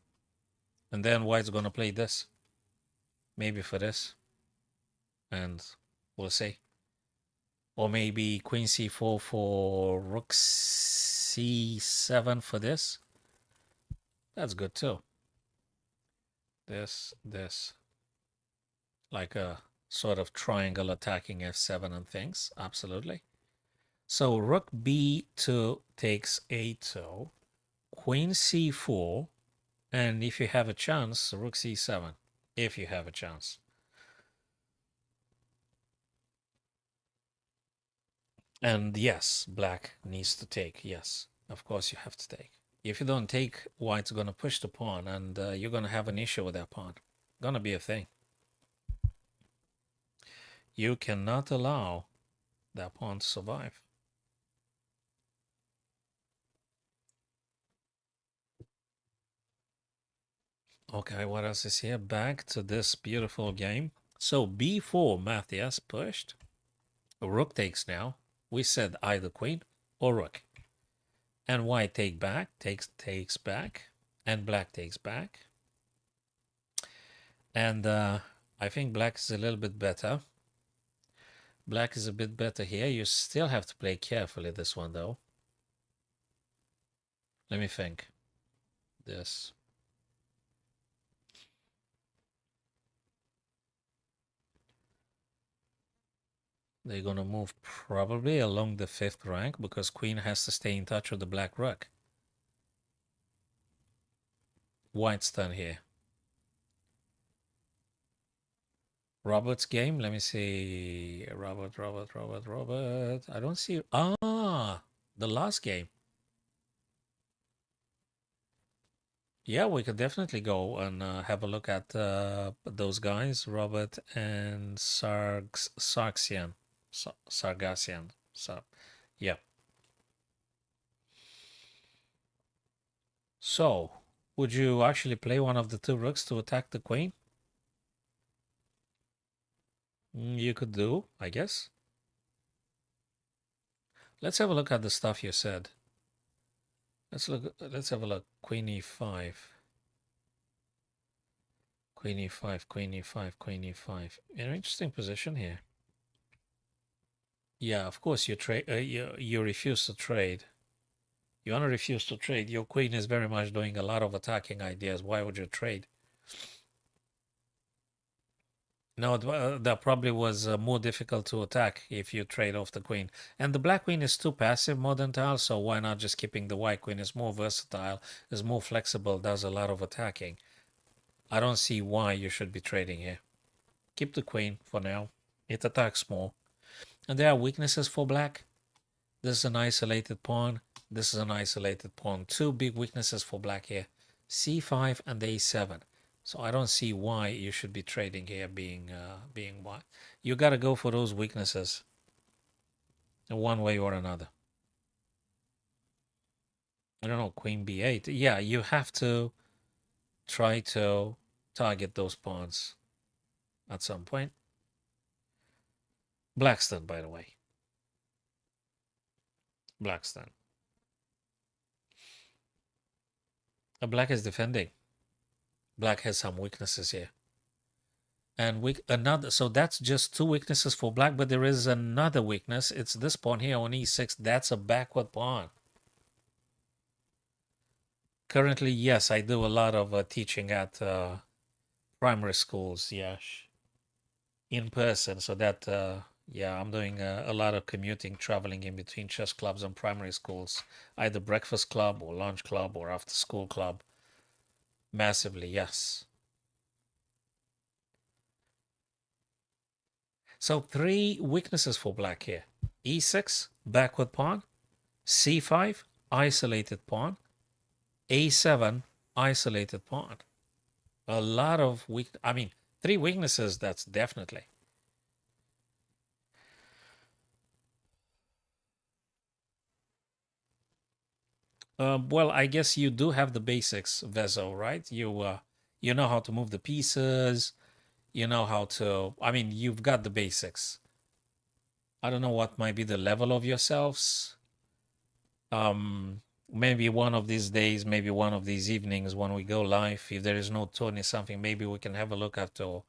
And then white's gonna play this. Maybe for this. And we'll see. Or maybe queen c4 for rook c7 for this. That's good too. This. Like a sort of triangle attacking f7 and things. Absolutely. So rook b2 takes a2, queen c4, and if you have a chance, rook c7. If you have a chance. And yes, black needs to take. Yes, of course you have to take. If you don't take, white's going to push the pawn, and you're going to have an issue with that pawn. Going to be a thing. You cannot allow that pawn to survive. Okay, what else is here? Back to this beautiful game. So b4, Matthias pushed. Rook takes now. We said either queen or rook. And white takes back, and black takes back. And I think black is a little bit better. Black is a bit better here. You still have to play carefully this one though. Let me think. This. They're going to move probably along the 5th rank because queen has to stay in touch with the black rook. White's turn here. Robert's game. Let me see. Robert. I don't see. Ah, the last game. Yeah, we could definitely go and have a look at those guys, Robert and Sargassian. So, yeah. So, would you actually play one of the two rooks to attack the queen? You could do, I guess. Let's have a look at the stuff you said. Let's have a look. Queen e5. Queen e5, queen e5, queen e5. An interesting position here. Yeah, of course you refuse to trade. You want to refuse to trade. Your queen is very much doing a lot of attacking ideas. Why would you trade? No, that probably was more difficult to attack if you trade off the queen. And the black queen is too passive, modern tile, so why not just keeping the white queen? It's more versatile, is more flexible, does a lot of attacking. I don't see why you should be trading here. Keep the queen for now. It attacks more. And there are weaknesses for black. This is an isolated pawn. This is an isolated pawn. Two big weaknesses for black here. C5 and A7. So I don't see why you should be trading here being why. You got to go for those weaknesses in one way or another. I don't know, queen B8. Yeah, you have to try to target those pawns at some point. Blackstone, by the way. Blackstone. Black is defending. Black has some weaknesses here. And another, so that's just two weaknesses for black, but there is another weakness. It's this pawn here on e6. That's a backward pawn. Currently, yes, I do a lot of teaching at primary schools, yes, in person. So that, yeah, I'm doing a lot of commuting, traveling in between chess clubs and primary schools, either breakfast club or lunch club or after school club. Massively, yes. So three weaknesses for black here. E6, backward pawn. C5, isolated pawn. A7, isolated pawn. A lot of three weaknesses, that's definitely. Well, I guess you do have the basics, Vezo, right? You know how to move the pieces. You know how to, you've got the basics. I don't know what might be the level of yourselves. Maybe one of these days, maybe one of these evenings when we go live, if there is no tourney something, maybe we can have a look at your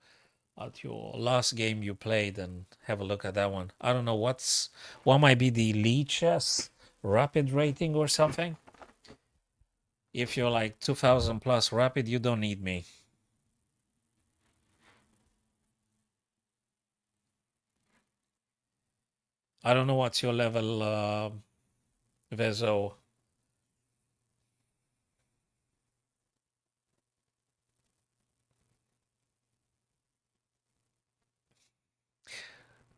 last game you played and have a look at that one. I don't know what might be the lichess rapid rating or something. If you're like 2000 plus rapid, you don't need me. I don't know what's your level, Vezo.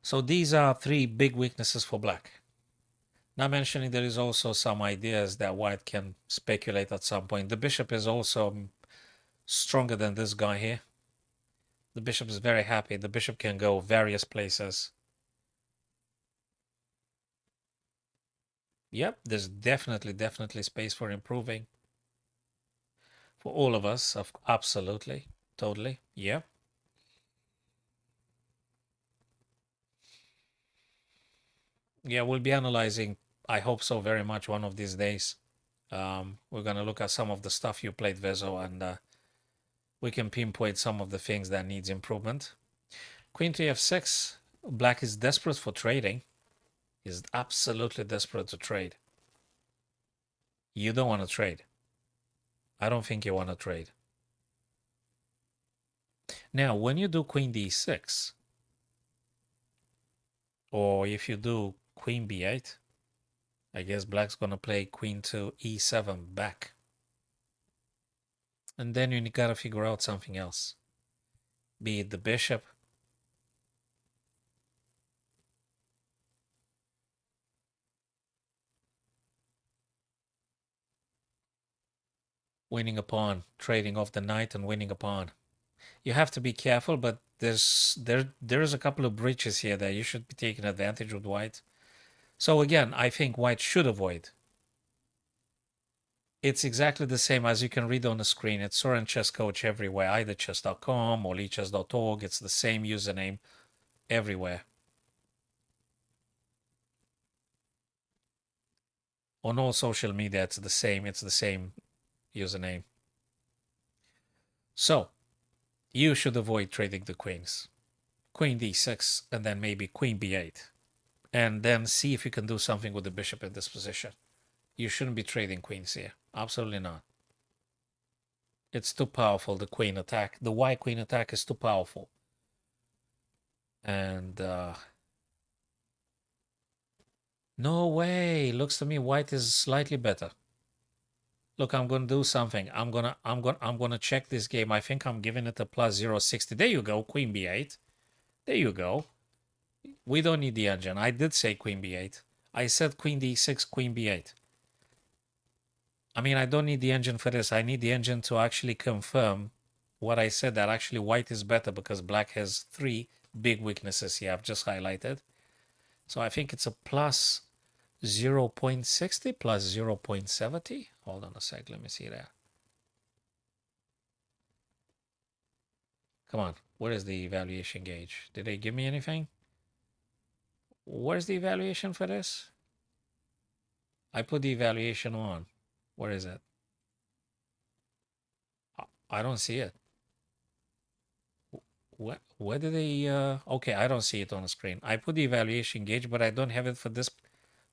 So these are three big weaknesses for black. Not mentioning there is also some ideas that white can speculate at some point. The bishop is also stronger than this guy here. The bishop is very happy. The bishop can go various places. Yep, there's definitely space for improving. For all of us, absolutely, totally, yeah. Yeah, we'll be analyzing, I hope so very much one of these days. We're going to look at some of the stuff you played, Vezo, and we can pinpoint some of the things that needs improvement. Queen to f6, black is desperate for trading. He's absolutely desperate to trade. You don't want to trade. I don't think you want to trade. Now, when you do queen d6, or if you do queen b8, I guess black's going to play queen to e7 back. And then you got to figure out something else. Be it the bishop. winning a pawn, trading off the knight and winning a pawn. You have to be careful, but there's a couple of breaches here that you should be taking advantage with white. So again, I think white should avoid. It's exactly the same as you can read on the screen. It's SorenChessCoach everywhere, either chess.com or lichess.org. It's the same username everywhere. On all social media, it's the same. It's the same username. So you should avoid trading the queens. Queen d6 and then maybe queen b8. And then see if you can do something with the bishop in this position. You shouldn't be trading queens here. Absolutely not. It's too powerful, the queen attack. The white queen attack is too powerful. And no way. Looks to me white is slightly better. Look, I'm gonna do something. I'm gonna check this game. I think I'm giving it a plus 0.60. There you go, queen b8. There you go. We don't need the engine. I did say queen b8. I said queen d6, queen b8. I mean, I don't need the engine for this. I need the engine to actually confirm what I said, that actually white is better because black has 3 big weaknesses here I've just highlighted. So I think it's a plus 0.60 plus 0.70. Hold on a sec. Let me see that. Come on. Where is the evaluation gauge? Did they give me anything? Where's the evaluation for this? I put the evaluation on. Where is it? I don't see it. Where did they... okay, I don't see it on the screen. I put the evaluation gauge, but I don't have it for this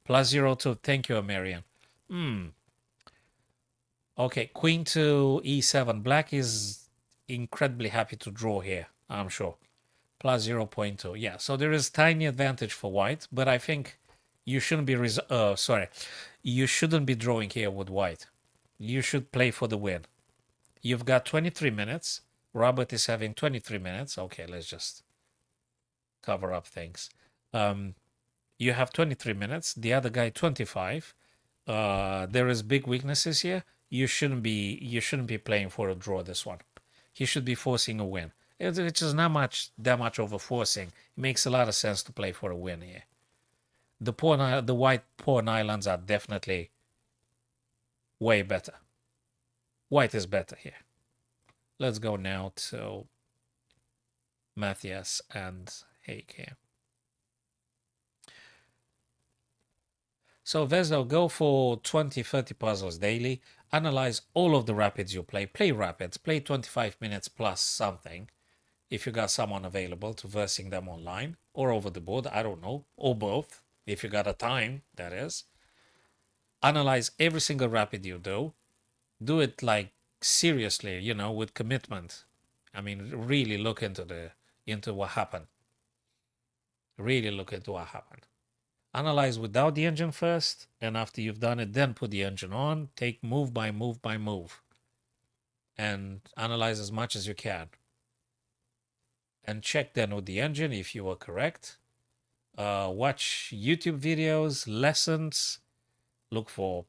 plus 0.2. Thank you, Marian. Okay, queen to e7. Black is incredibly happy to draw here, I'm sure. Plus 0.2. Yeah, so there is tiny advantage for white, but I think you shouldn't be... You shouldn't be drawing here with white. You should play for the win. You've got 23 minutes. Robert is having 23 minutes. Okay, let's just cover up things. You have 23 minutes. The other guy 25. There is big weaknesses here. You shouldn't be playing for a draw this one. He should be forcing a win. It's just not that much over forcing. It makes a lot of sense to play for a win here. The white pawn islands are definitely way better. White is better here. Let's go now to Matthias and Haig here. So Vezo, go for 20, 30 puzzles daily. Analyze all of the rapids you play. Play rapids. Play 25 minutes plus something. If you got someone available to versing them online or over the board, I don't know, or both. If you got a time, that is. Analyze every single rapid you do. Do it like seriously, you know, with commitment. I mean, really look into what happened. Really look into what happened. Analyze without the engine first, and after you've done it, then put the engine on. Take move by move by move. And analyze as much as you can. And check then with the engine if you were correct. Watch YouTube videos, lessons. Look for,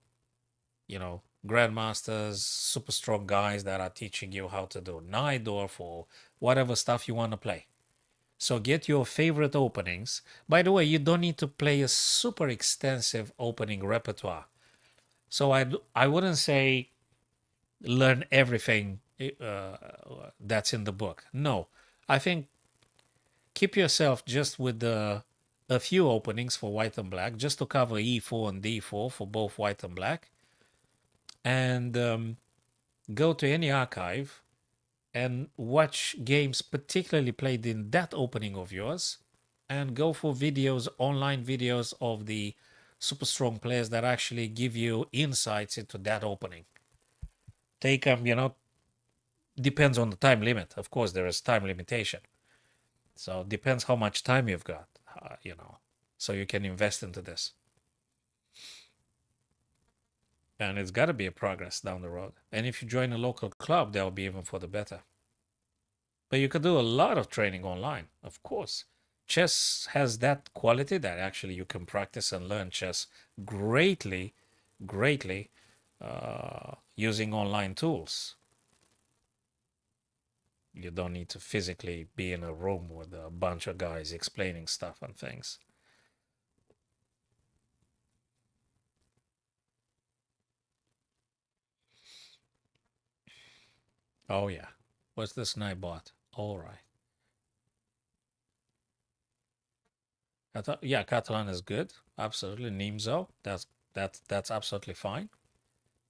you know, grandmasters, super strong guys that are teaching you how to do Najdorf or whatever stuff you want to play. So get your favorite openings. By the way, you don't need to play a super extensive opening repertoire. So I wouldn't say learn everything that's in the book. No, I think keep yourself just with a few openings for white and black, just to cover e4 and d4 for both white and black. And go to any archive and watch games particularly played in that opening of yours, and go for videos, online videos of the super strong players that actually give you insights into that opening. Take them, you know, depends on the time limit. Of course, there is time limitation. So it depends how much time you've got, you know, so you can invest into this. And it's got to be a progress down the road. And if you join a local club, that will be even for the better. But you could do a lot of training online, of course. Chess has that quality that actually you can practice and learn chess greatly, greatly using online tools. You don't need to physically be in a room with a bunch of guys explaining stuff and things. Oh yeah. What's this knight bot? All right. Yeah, Catalan is good. Absolutely. Nimzo. That's absolutely fine.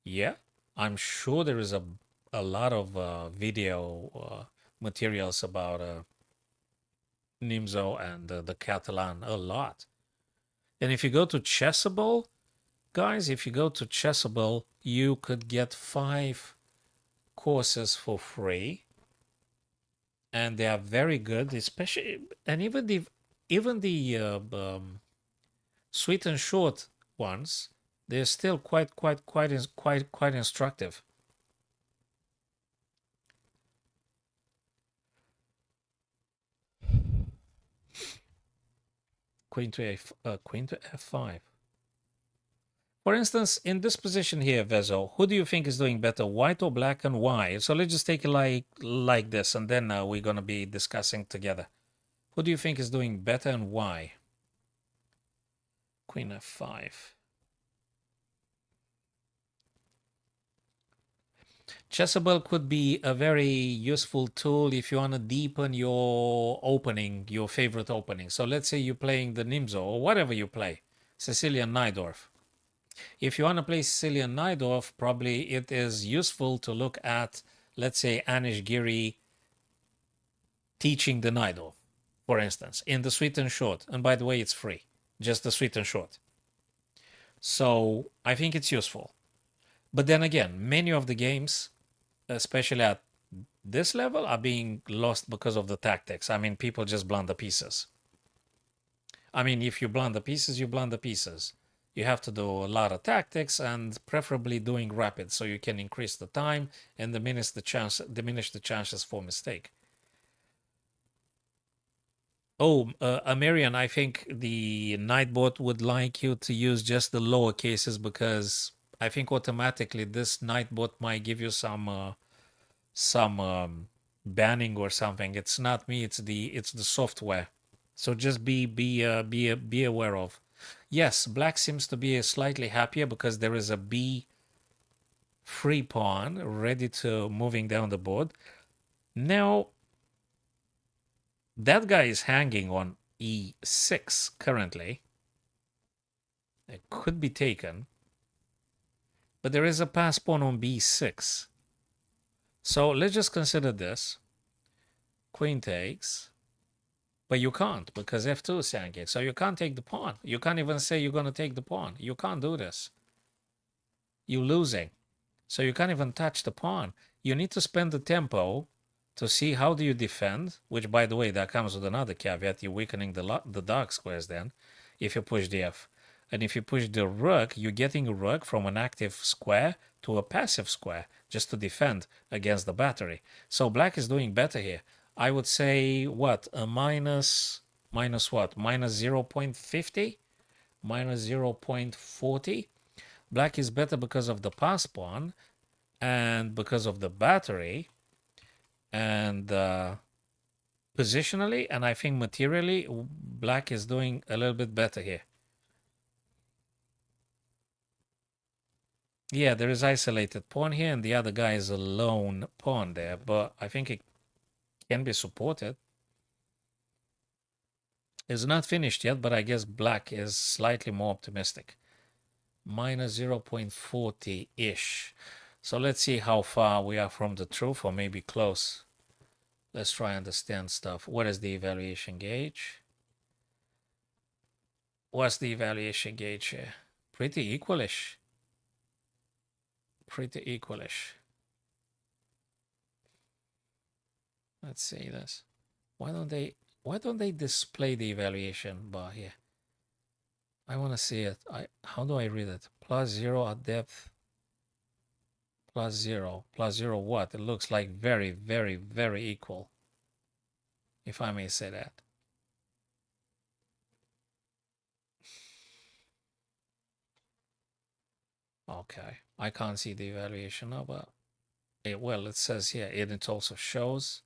Yeah. I'm sure there is a lot of video materials about Nimzo and the Catalan. A lot. And if you go to Chessable, guys, if you go to Chessable, you could get 5 courses for free, and they are very good, especially, and even the sweet and short ones, they're still quite instructive. Queen to f5. For instance, in this position here, Vezo, who do you think is doing better, white or black, and why? So let's just take it like this, and then we're gonna be discussing together. Who do you think is doing better and why? Queen f5. Chessable could be a very useful tool if you want to deepen your opening, your favorite opening. So let's say you're playing the Nimzo or whatever you play, Sicilian Najdorf. If you want to play Sicilian Najdorf, probably it is useful to look at, let's say, Anish Giri teaching the Najdorf, for instance, in the sweet and short. And by the way, it's free, just the sweet and short. So I think it's useful. But then again, many of the games, especially at this level, are being lost because of the tactics. I mean, people just blunder pieces. I mean, if you blunder pieces, you blunder pieces. You have to do a lot of tactics and preferably doing rapid so you can increase the time and diminish the chances for mistake. Oh, Amirian, I think the Nightbot would like you to use just the lower cases because I think automatically this Nightbot might give you some banning or something. It's not me. It's the software. So just be aware of. Yes, black seems to be slightly happier because there is a B free pawn ready to moving down the board. Now that guy is hanging on E6 currently. It could be taken, but there is a pass pawn on B6. So let's just consider this. Queen takes. But you can't because f2 is hanging. So you can't take the pawn. You can't even say you're going to take the pawn. You can't do this. You're losing. So you can't even touch the pawn. You need to spend the tempo to see how do you defend, which, by the way, that comes with another caveat. You're weakening the dark squares then if you push the f. And if you push the rook, you're getting a rook from an active square to a passive square just to defend against the battery. So black is doing better here. I would say what? A minus what? Minus 0.50? Minus 0.40? Black is better because of the pass pawn and because of the battery and positionally, and I think materially, black is doing a little bit better here. Yeah, there is isolated pawn here, and the other guy is a lone pawn there, but I think it can be supported. It's not finished yet, but I guess black is slightly more optimistic. Minus 0.40-ish. So let's see how far we are from the truth, or maybe close. Let's try and understand stuff. What is the evaluation gauge? What's the evaluation gauge here? Pretty equalish. Pretty equalish. Let's see this. Why don't they display the evaluation bar here? I want to see it. How do I read it? +0 at depth. +0. +0 what? It looks like very, very, very equal, if I may say that. Okay. I can't see the evaluation now, but well, it says here, it also shows.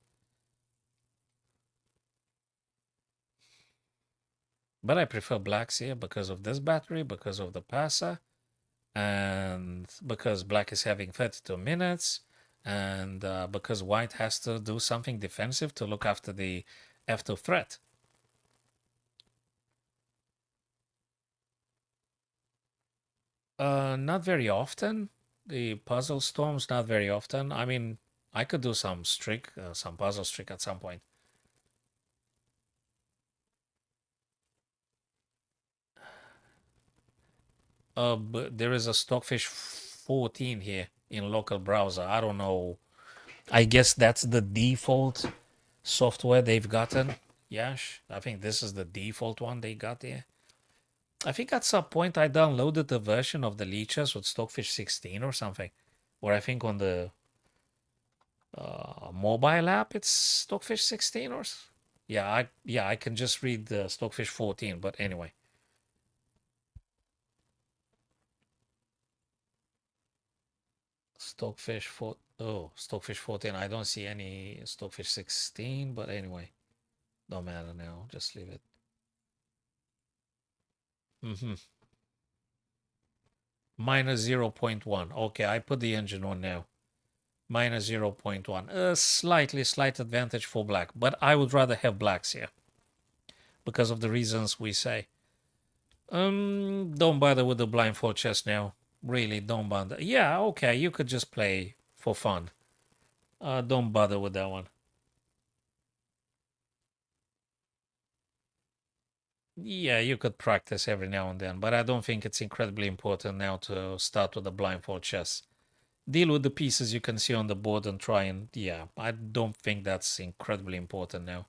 But I prefer blacks here because of this battery, because of the passer, and because black is having 32 minutes, and because white has to do something defensive to look after the f2 threat. Not very often. The puzzle storms, not very often. I mean, I could do some some puzzle streak at some point. But there is a Stockfish 14 here in local browser. I don't know. I guess that's the default software they've gotten. Yash, I think this is the default one they got there. I think at some point I downloaded the version of the lichess with Stockfish 16 or something. Or I think on the mobile app it's Stockfish 16 or I can just read the Stockfish 14, but anyway. Stockfish 14. I don't see any Stockfish 16, but anyway, don't matter now. Just leave it. Mm-hmm. Minus 0.1. Okay, I put the engine on now. Minus 0.1. A slight advantage for black, but I would rather have blacks here because of the reasons we say. Don't bother with the blindfold chess now. Really, don't bother. Yeah, okay, you could just play for fun. Don't bother with that one. Yeah, you could practice every now and then, but I don't think it's incredibly important now to start with the blindfold chess. Deal with the pieces you can see on the board and try and, yeah, I don't think that's incredibly important now.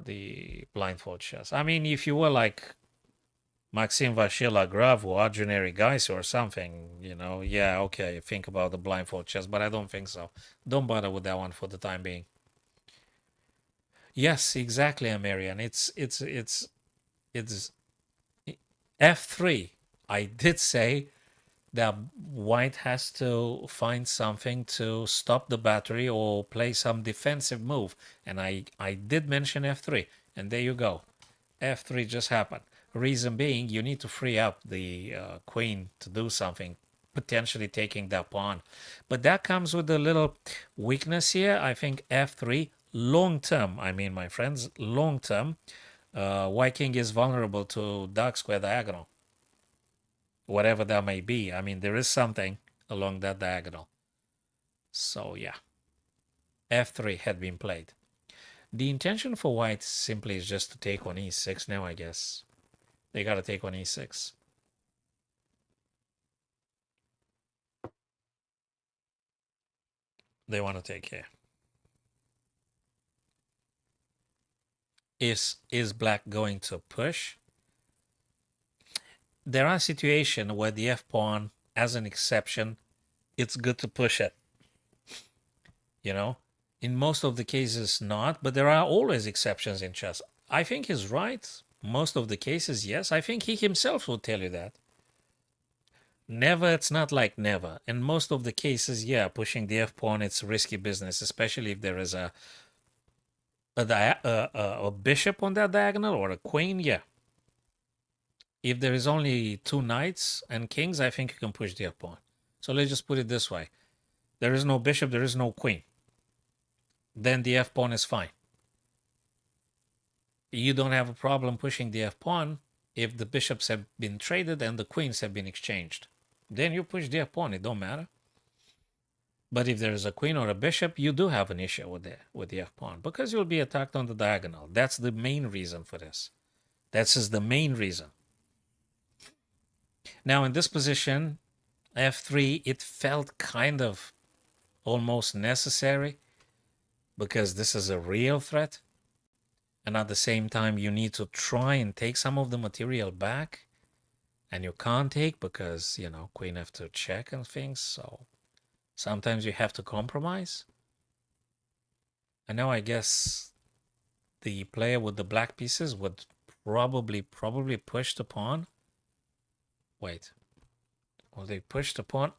The blindfold chess. I mean, if you were like Maxim Vachier-Lagrave or Arjun Guys or something, yeah, okay, think about the blindfold chess, but I don't think so. Don't bother with that one for the time being. Yes, exactly, Amarian. It's f3. I did say that white has to find something to stop the battery or play some defensive move. And I did mention f3. And there you go. f3 just happened. Reason being, you need to free up the queen to do something, potentially taking that pawn. But that comes with a little weakness here. I think f3, long term, I mean, my friends, long term, white king is vulnerable to dark square diagonal, whatever that may be. I mean, there is something along that diagonal. So yeah, f3 had been played. The intention for white simply is just to take on e6 now, I guess. They got to take on e6. They want to take here. Is black going to push? There are situations where the f-pawn, as an exception, it's good to push it. In most of the cases, not, but there are always exceptions in chess. I think he's right. Most of the cases, yes. I think he himself will tell you that. Never, it's not like never. In most of the cases, yeah, pushing the f-pawn, it's risky business, especially if there is a bishop on that diagonal or a queen, yeah. If there is only two knights and kings, I think you can push the f-pawn. So let's just put it this way. There is no bishop, there is no queen. Then the f-pawn is fine. You don't have a problem pushing the f-pawn if the bishops have been traded and the queens have been exchanged. Then you push the f-pawn, it don't matter. But if there is a queen or a bishop, you do have an issue with the f-pawn because you'll be attacked on the diagonal. That's the main reason for this. That's just the main reason. Now in this position, f3, it felt kind of almost necessary because this is a real threat. And at the same time, you need to try and take some of the material back. And you can't take because, queen f2 check and things. So sometimes you have to compromise. And now I guess the player with the black pieces would probably push the pawn. Wait. Will they push the pawn?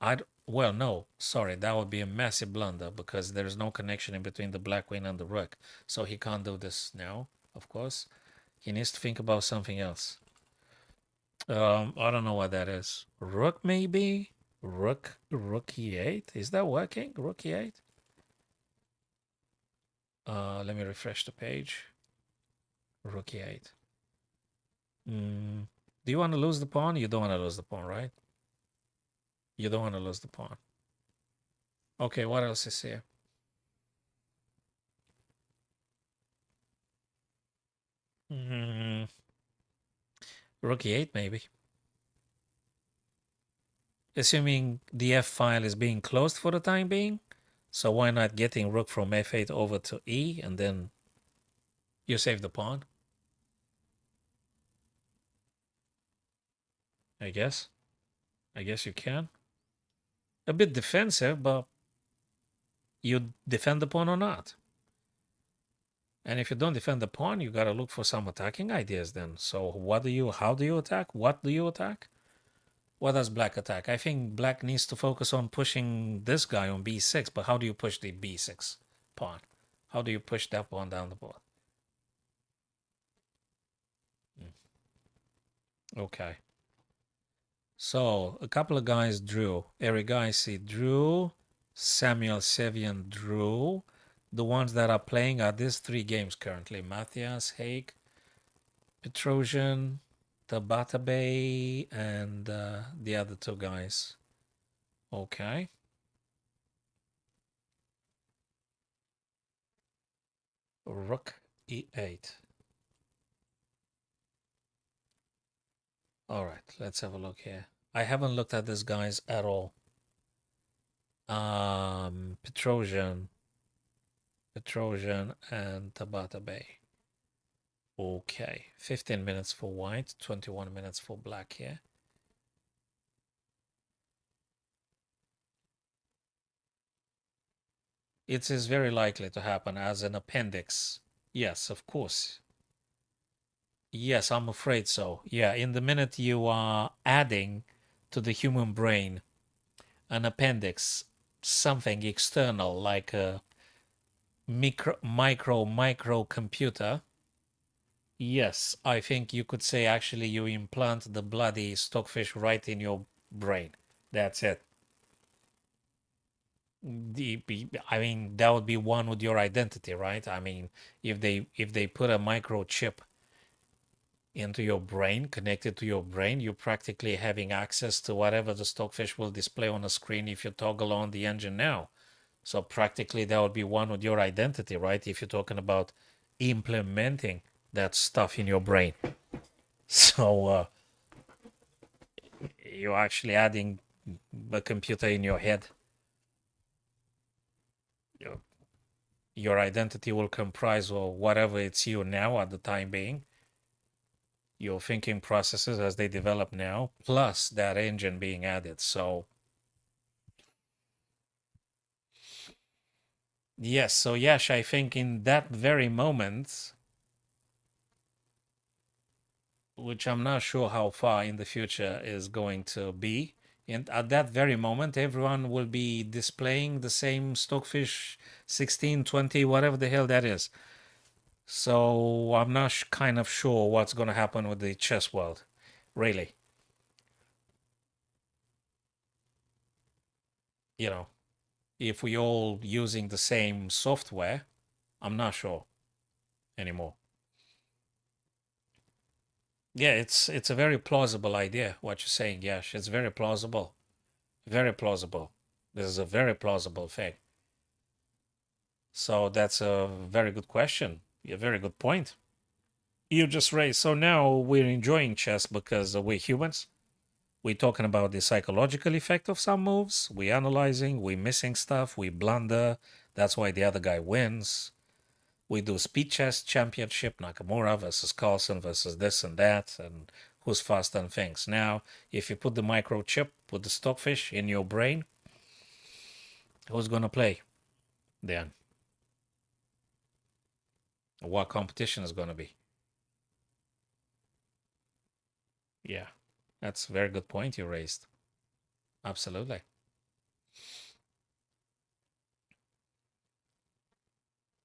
Well, no. Sorry, that would be a massive blunder because there is no connection in between the black queen and the rook. So he can't do this now, of course. He needs to think about something else. I don't know what that is. Rook, maybe? Rook e8? Is that working? Rook e8? Let me refresh the page. Rook e8. Do you want to lose the pawn? You don't want to lose the pawn, right? You don't want to lose the pawn. Okay, what else is here? Rook e8, maybe. Assuming the f file is being closed for the time being. So why not getting rook from f8 over to e, and then you save the pawn? I guess. I guess you can. A bit defensive, but you defend the pawn or not. And if you don't defend the pawn, you gotta look for some attacking ideas then. So how do you attack? What do you attack? What does black attack? I think black needs to focus on pushing this guy on b6, but how do you push the b6 pawn? How do you push that pawn down the board? Okay. So a couple of guys drew. Eric Gaisi drew. Samuel Sevian drew. The ones that are playing are these three games currently. Matthias, Haig, Petrosian, Tabatabai, and the other two guys. Okay. Rook e8. All right, let's have a look here. I haven't looked at these guys at all. Petrosian and Tabatabai. Okay, 15 minutes for white, 21 minutes for black here. It is very likely to happen as an appendix. Yes, of course. Yes, I'm afraid so. Yeah, in the minute you are adding to the human brain an appendix, something external like a micro computer, yes, I think you could say actually you implant the bloody stockfish right in your brain. That's it. I mean, that would be one with your identity, right? I mean, if they put a microchip into your brain, connected to your brain, you're practically having access to whatever the stockfish will display on the screen if you toggle on the engine now. So practically that would be one with your identity, right? If you're talking about implementing that stuff in your brain. So you're actually adding a computer in your head. Your identity will comprise of whatever it's you now at the time being, your thinking processes as they develop now, plus that engine being added. So yes, so Yash, I think in that very moment, which I'm not sure how far in the future is going to be, and at that very moment, everyone will be displaying the same Stockfish 16, 20, whatever the hell that is. So I'm not kind of sure what's going to happen with the chess world, really. You know, if we all using the same software, I'm not sure anymore. Yeah, it's a very plausible idea what you're saying, Yash. It's very plausible. Very plausible. This is a very plausible thing. So that's a very good question. A very good point you just raised. So now we're enjoying chess because we're humans. We're talking about the psychological effect of some moves. We're analyzing, we're missing stuff, we blunder. That's why the other guy wins. We do speed chess championship, Nakamura versus Carlsen versus this and that, and who's faster and things. Now, if you put the microchip with the stockfish in your brain, who's going to play then? What competition is going to be? Yeah, that's a very good point you raised. Absolutely.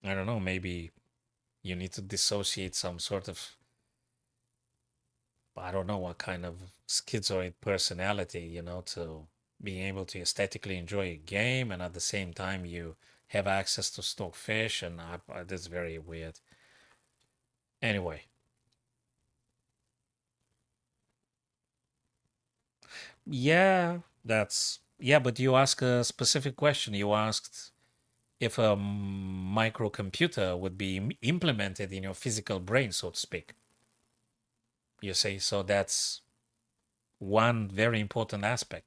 I don't know, maybe you need to dissociate some sort of, I don't know what kind of schizoid personality, to being able to aesthetically enjoy a game and at the same time you have access to stockfish and that's very weird. Anyway, yeah, yeah, but you asked a specific question. You asked if a microcomputer would be implemented in your physical brain, so to speak. You say, so that's one very important aspect.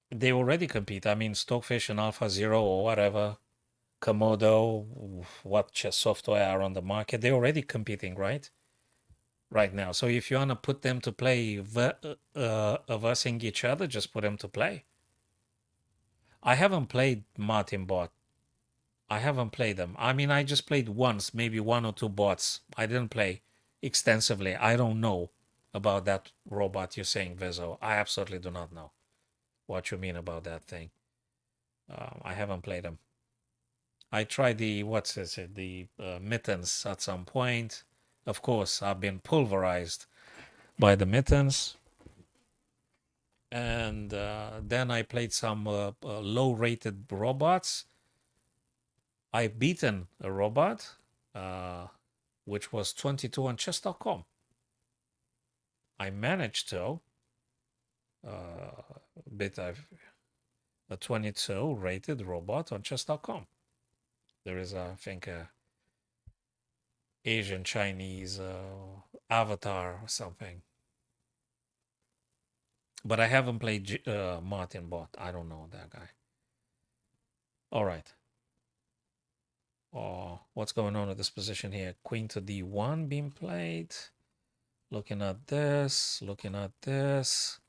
They already compete. I mean, Stockfish and Alpha Zero or whatever, Komodo, what chess software are on the market, they're already competing, right? Right now. So if you want to put them to play versing each other, just put them to play. I haven't played Martin Bot. I haven't played them. I mean, I just played once, maybe one or two bots. I didn't play extensively. I don't know about that robot you're saying, Vezo. I absolutely do not know what you mean about that thing. I haven't played them. I tried the, what's this, the mittens at some point. Of course, I've been pulverized by the mittens. And then I played some low rated robots. I've beaten a robot, uh, which was 22 on chess.com. I managed to beat a 22 rated robot on chess.com. There is, I think, a Asian Chinese avatar or something. But I haven't played Martin Bot. I don't know that guy. All right. Oh, what's going on with this position here? Queen to d1 being played. Looking at this, looking at this.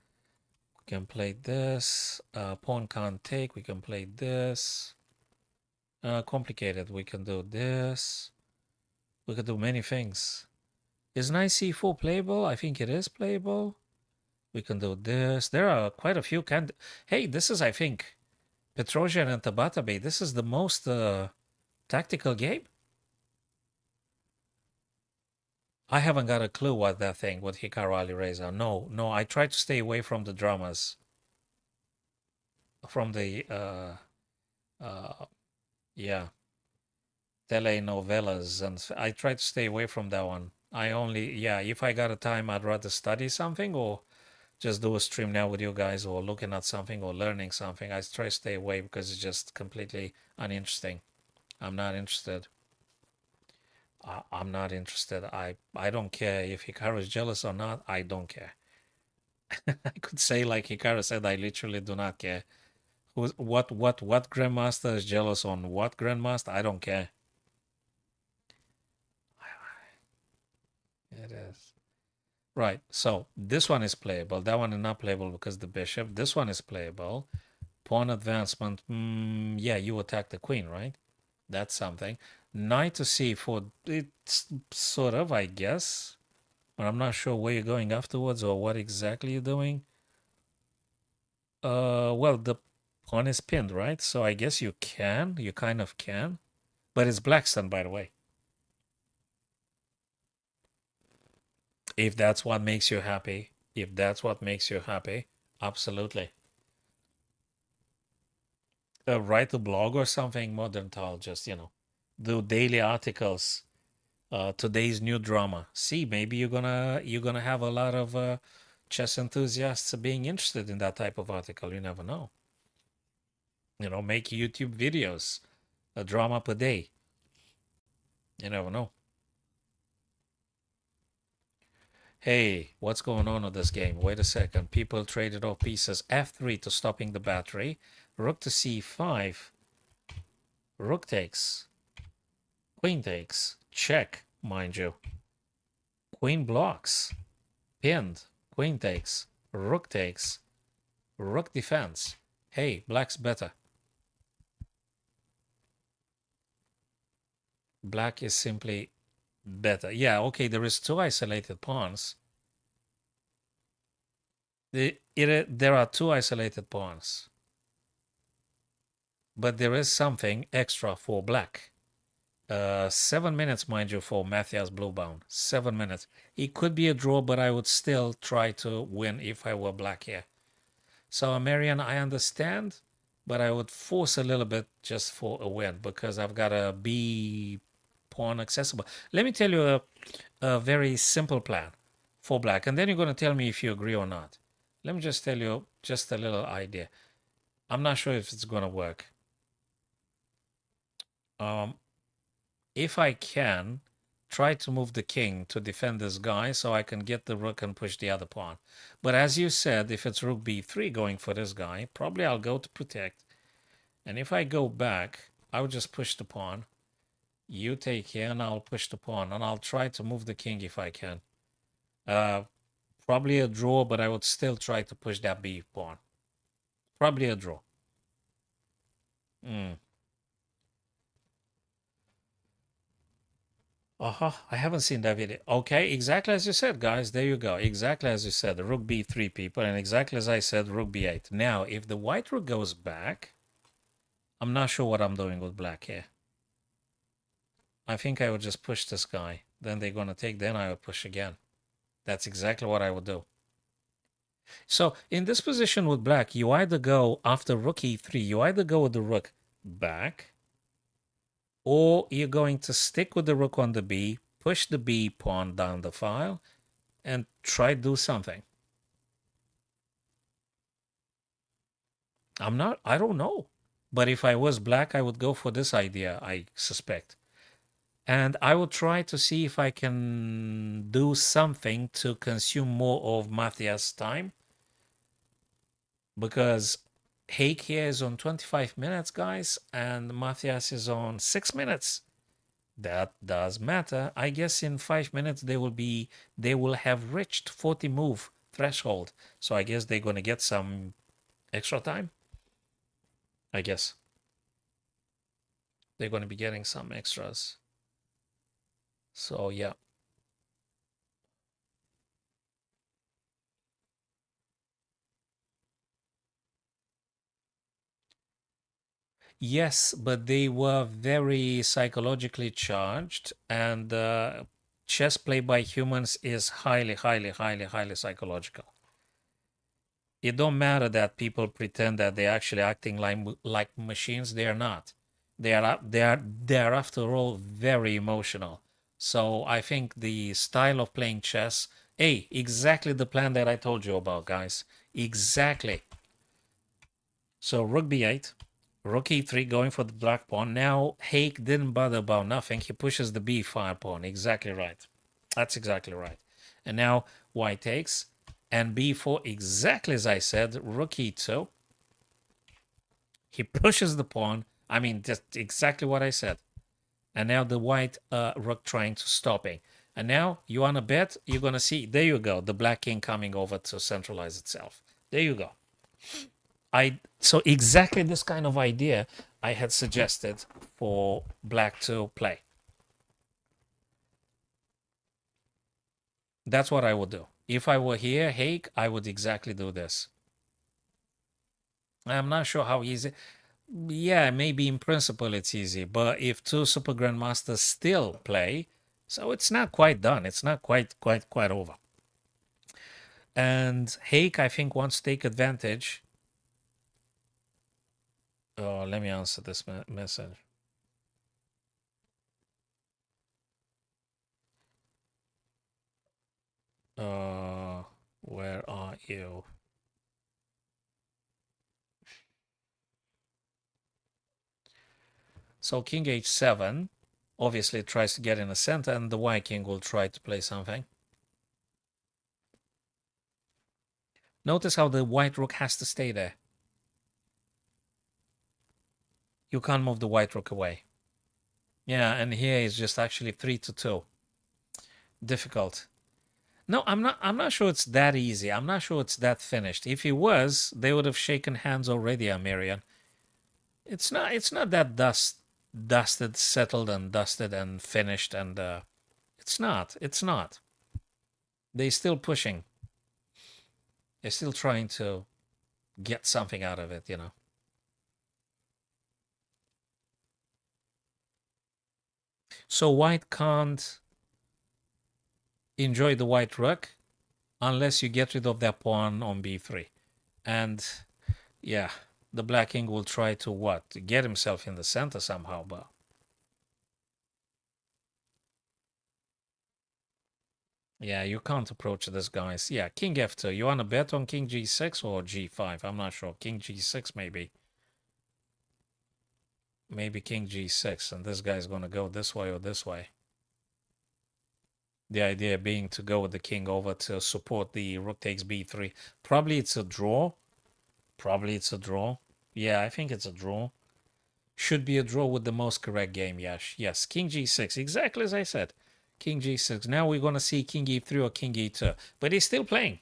We can play this. Pawn can't take. We can play this. Complicated. We can do this. We can do many things. Is knight c4 playable? I think it is playable. We can do this. There are quite a few Hey, this is, I think, Petrosian and Tabatabai. This is the most tactical game. I haven't got a clue what that thing with Hikaru Ali Reza. No, no, I try to stay away from the dramas, from the yeah, telenovelas, and I try to stay away from that one. I only, yeah, if I got a time, I'd rather study something or just do a stream now with you guys or looking at something or learning something. I try to stay away because it's just completely uninteresting. I'm not interested. I'm not interested. I don't care if Hikaru is jealous or not. I don't care. I could say like Hikaru said, I literally do not care. What grandmaster is jealous on what grandmaster? I don't care. It is. Right. So this one is playable. That one is not playable because the bishop. This one is playable. Pawn advancement. Yeah, you attack the queen, right? That's something. Knight to c4. It's sort of, I guess. But I'm not sure where you're going afterwards or what exactly you're doing. Well, the pawn is pinned, right? So I guess you can. You kind of can. But it's Blackstone, by the way. If that's what makes you happy. If that's what makes you happy. Absolutely. Write a blog or something, Modern Tal. Just, do daily articles. Today's new drama. See, maybe you're gonna have a lot of chess enthusiasts being interested in that type of article. You never know. Make YouTube videos, a drama per day. You never know. Hey, what's going on with this game? Wait a second. People traded off pieces. F3 to stopping the battery. Rook to c5. Rook takes. Queen takes. Check, mind you. Queen blocks. Pinned. Queen takes. Rook takes. Rook defense. Hey, black's better. Black is simply better. Yeah, okay, there is two isolated pawns. There are two isolated pawns, but there is something extra for black. 7 minutes, mind you, for Matthias Bluebound. 7 minutes. It could be a draw, but I would still try to win if I were black here. So, Marian, I understand, but I would force a little bit just for a win because I've got a B pawn accessible. Let me tell you a very simple plan for black, and then you're going to tell me if you agree or not. Let me just tell you just a little idea. I'm not sure if it's going to work. If I can, try to move the king to defend this guy so I can get the rook and push the other pawn. But as you said, if it's rook b3 going for this guy, probably I'll go to protect. And if I go back, I would just push the pawn. You take here and I'll push the pawn. And I'll try to move the king if I can. Probably a draw, but I would still try to push that b pawn. Probably a draw. I haven't seen that video. Okay, exactly as you said, guys. There you go. Exactly as you said, rook b3, people, and exactly as I said, rook b8. Now, if the white rook goes back, I'm not sure what I'm doing with black here. I think I would just push this guy. Then they're going to take, then I would push again. That's exactly what I would do. So, in this position with black, you either go after rook e3, you either go with the rook back, or you're going to stick with the rook on the b, push the b pawn down the file, and try to do something. I don't know. But if I was black, I would go for this idea, I suspect. And I would try to see if I can do something to consume more of Matthias' time. Because Hake here is on 25 minutes, guys, and Matthias is on 6 minutes. That does matter. I guess in 5 minutes they will have reached 40 move threshold. So I guess they're gonna get some extra time. I guess they're gonna be getting some extras. So yeah. Yes, but they were very psychologically charged, and chess play by humans is highly, highly, highly, highly psychological. It don't matter that people pretend that they're actually acting like machines. They are not. They are after all very emotional. So I think the style of playing chess, exactly the plan that I told you about, guys. Exactly. So rook b8, rook e3 going for the black pawn. Now Hake didn't bother about nothing. He pushes the b5 pawn. Exactly right. That's exactly right. And now white takes, and b4, exactly as I said, rook e2. He pushes the pawn. I mean, just exactly what I said. And now the white rook trying to stop it. And now you want to bet, you're going to see, there you go, the black king coming over to centralize itself. There you go. So exactly this kind of idea I had suggested for black to play. That's what I would do. If I were here, Hake, I would exactly do this. I'm not sure how easy. Yeah, maybe in principle it's easy, but if two super grandmasters still play, so it's not quite done. It's not quite over. And Hake, I think, wants to take advantage. Oh, let me answer this message. Where are you? So king h7 obviously tries to get in the center, and the white king will try to play something. Notice how the white rook has to stay there. You can't move the white rook away. Yeah, and here is just actually 3-2. Difficult. No, I'm not sure it's that easy. I'm not sure it's that finished. If it was, they would have shaken hands already, Amirian. It's not that dusted, settled and dusted and finished, and it's not. They're still pushing. They're still trying to get something out of it, you know. So white can't enjoy the white rook unless you get rid of that pawn on b3. And yeah, the black king will try to what? To get himself in the center somehow, but yeah, you can't approach this, guys. Yeah, king f2. You want to bet on king g6 or g5? I'm not sure. King g6 maybe. Maybe king g6, and this guy's going to go this way or this way. The idea being to go with the king over to support the rook takes b3. Probably it's a draw. Probably it's a draw. Yeah, I think it's a draw. Should be a draw with the most correct game. Yes, yes. King g6, exactly as I said. King g6. Now we're going to see king e3 or king e2. But he's still playing.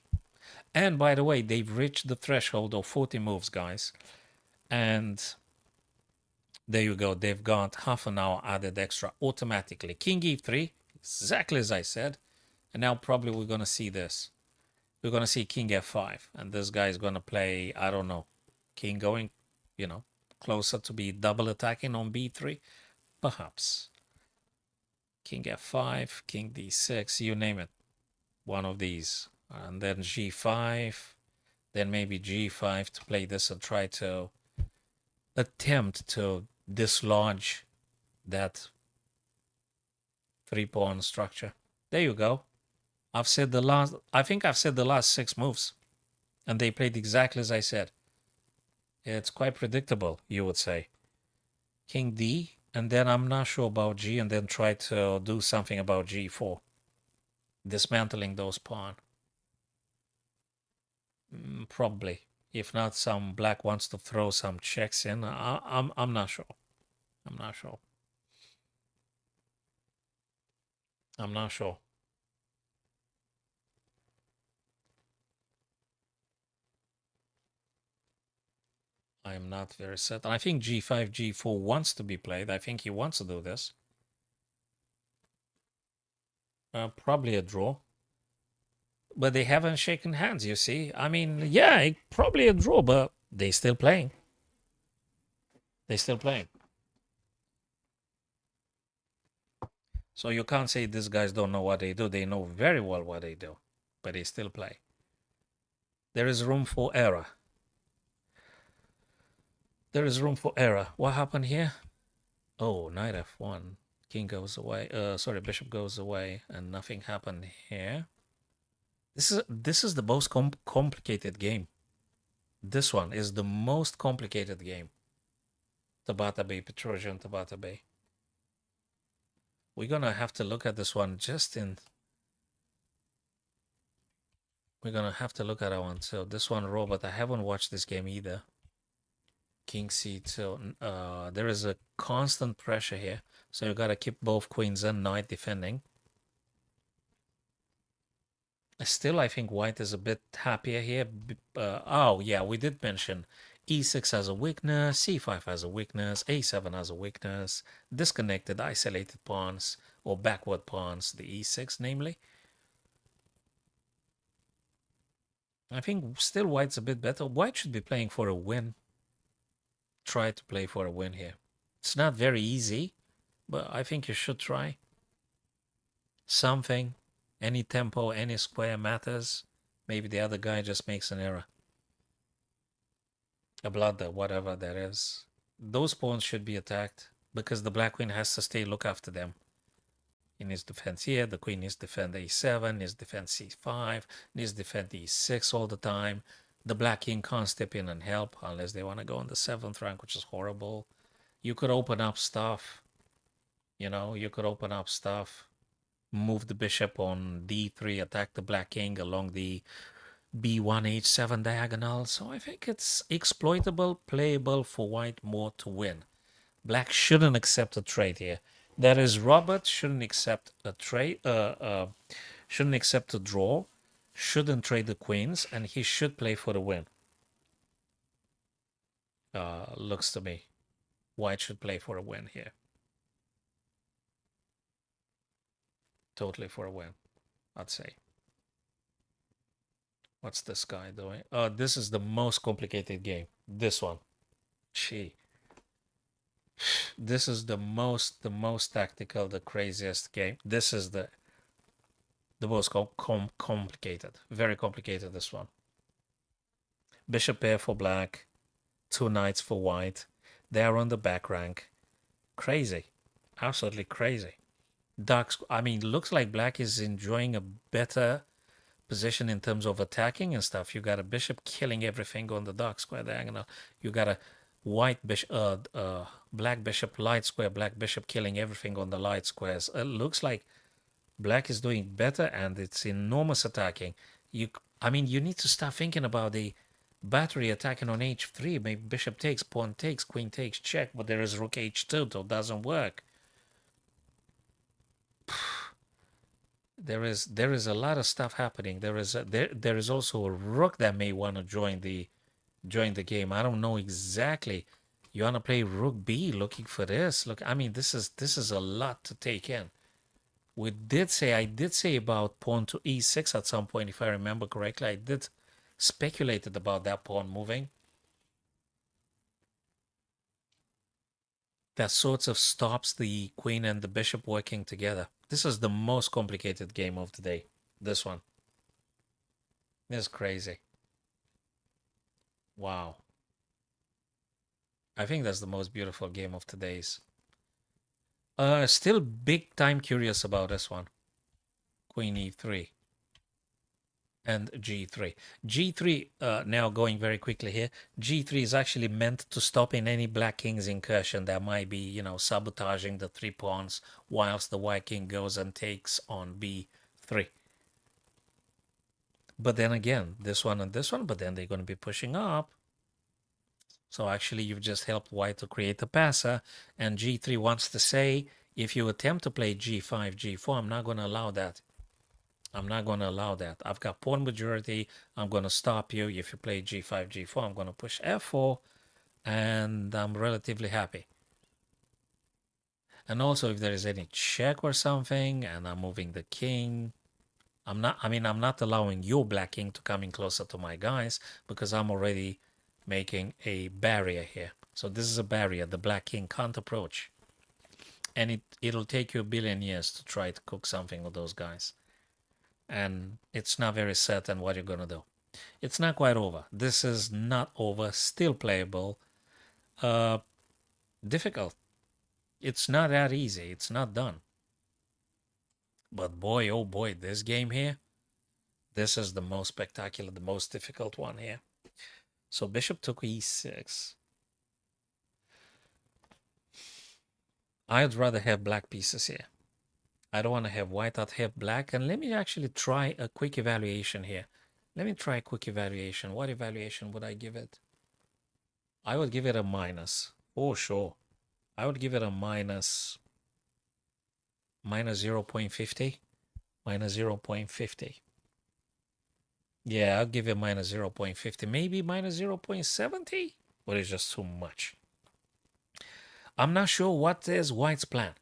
And by the way, they've reached the threshold of 40 moves, guys. And there you go. They've got half an hour added extra automatically. King e3, exactly as I said. And now probably we're going to see this. We're going to see king f5. And this guy is going to play, I don't know, king going, you know, closer to be double attacking on b3. Perhaps. King f5, king d6, you name it. One of these. And then g5. Then maybe g5 to play this and try to attempt to dislodge that three-pawn structure. There you go. I think I've said the last 6 moves. And they played exactly as I said. It's quite predictable, you would say. King D, and then I'm not sure about G, and then try to do something about G4. Dismantling those pawns. Probably. If not, some black wants to throw some checks in. I'm not sure. I'm not sure. I'm not sure. I'm not very certain. I think G5, G4 wants to be played. I think he wants to do this. Probably a draw. But they haven't shaken hands, you see. I mean, yeah, probably a draw, but they still playing. They still playing. So you can't say these guys don't know what they do. They know very well what they do, but they still play. There is room for error. There is room for error. What happened here? Oh, knight f1. King goes away. Sorry, bishop goes away, and nothing happened here. This is the most complicated game. This one is the most complicated game. Tabata Bay, Petrosian Tabata Bay. We're gonna have to look at this one just in. We're gonna have to look at that one. So this one, Robert, I haven't watched this game either. King c2. There is a constant pressure here, so you gotta keep both queens and knight defending. Still, I think white is a bit happier here. Oh, yeah, we did mention e6 has a weakness, c5 has a weakness, a7 has a weakness, disconnected, isolated pawns, or backward pawns, the e6 namely. I think still white's a bit better. White should be playing for a win. Try to play for a win here. It's not very easy, but I think you should try. Something, any tempo, any square matters. Maybe the other guy just makes an error. A blunder, whatever that is. Those pawns should be attacked because the black queen has to stay look after them. In his defense here, the queen needs to defend a7, needs to defend c5, needs to defend e6 all the time. The black king can't step in and help unless they want to go on the 7th rank, which is horrible. You could open up stuff. You know, you could open up stuff. Move the bishop on d3, attack the black king along the b1, h7 diagonal. So I think it's exploitable, playable for white more to win. Black shouldn't accept a trade here. That is, Robert shouldn't accept a trade, shouldn't accept a draw, shouldn't trade the queens, and he should play for the win. Looks to me. White should play for a win here. Totally for a win, I'd say. What's this guy doing? This is the most complicated game. This one. Gee. This is the most tactical, the craziest game. This is the most complicated. Very complicated, this one. Bishop pair for black, two knights for white. They're on the back rank. Crazy. Absolutely crazy. I mean, looks like black is enjoying a better position in terms of attacking and stuff. You got a bishop killing everything on the dark square diagonal. You got a white bishop, black bishop, light square, black bishop killing everything on the light squares. It looks like black is doing better, and it's enormous attacking. I mean, you need to start thinking about the battery attacking on h3. Maybe bishop takes, pawn takes, queen takes, check, but there is rook h2, so it doesn't work. There is a lot of stuff happening. There is also a rook that may want to join the game. I don't know exactly. You want to play rook b, looking for this. Look, I mean, this is a lot to take in. I did say about pawn to e6 at some point, if I remember correctly. I did speculated about that pawn moving. That sort of stops the queen and the bishop working together. This is the most complicated game of the day. This one. This is crazy. Wow. I think that's the most beautiful game of today's. Still big time curious about this one. Queen e3 and g3. G3, now going very quickly here, g3 is actually meant to stop in any black king's incursion that might be, sabotaging the three pawns whilst the white king goes and takes on b3. But then again, this one and this one, but then they're going to be pushing up. So actually, you've just helped white to create a passer, and g3 wants to say, if you attempt to play g5, g4, I'm not going to allow that. I'm not going to allow that. I've got pawn majority. I'm going to stop you. If you play g5, g4, I'm going to push f4, and I'm relatively happy. And also, if there is any check or something, and I'm moving the king, I'm not allowing your black king to come in closer to my guys, because I'm already making a barrier here. So this is a barrier. The black king can't approach. And it'll take you a billion years to try to cook something with those guys. And it's not very certain what you're going to do. It's not quite over. This is not over. Still playable. Difficult. It's not that easy. It's not done. But boy, oh boy, this game here, this is the most spectacular, the most difficult one here. So bishop took e6. I'd rather have black pieces here. I don't want to have white, I'd have black. And let me actually try a quick evaluation here. Let me try a quick evaluation. What evaluation would I give it? I would give it a minus. Oh, sure. I would give it a minus 0.50. Minus 0.50. Yeah, I'll give it minus 0.50. Maybe minus 0.70? But it's just too much. I'm not sure what is white's plan.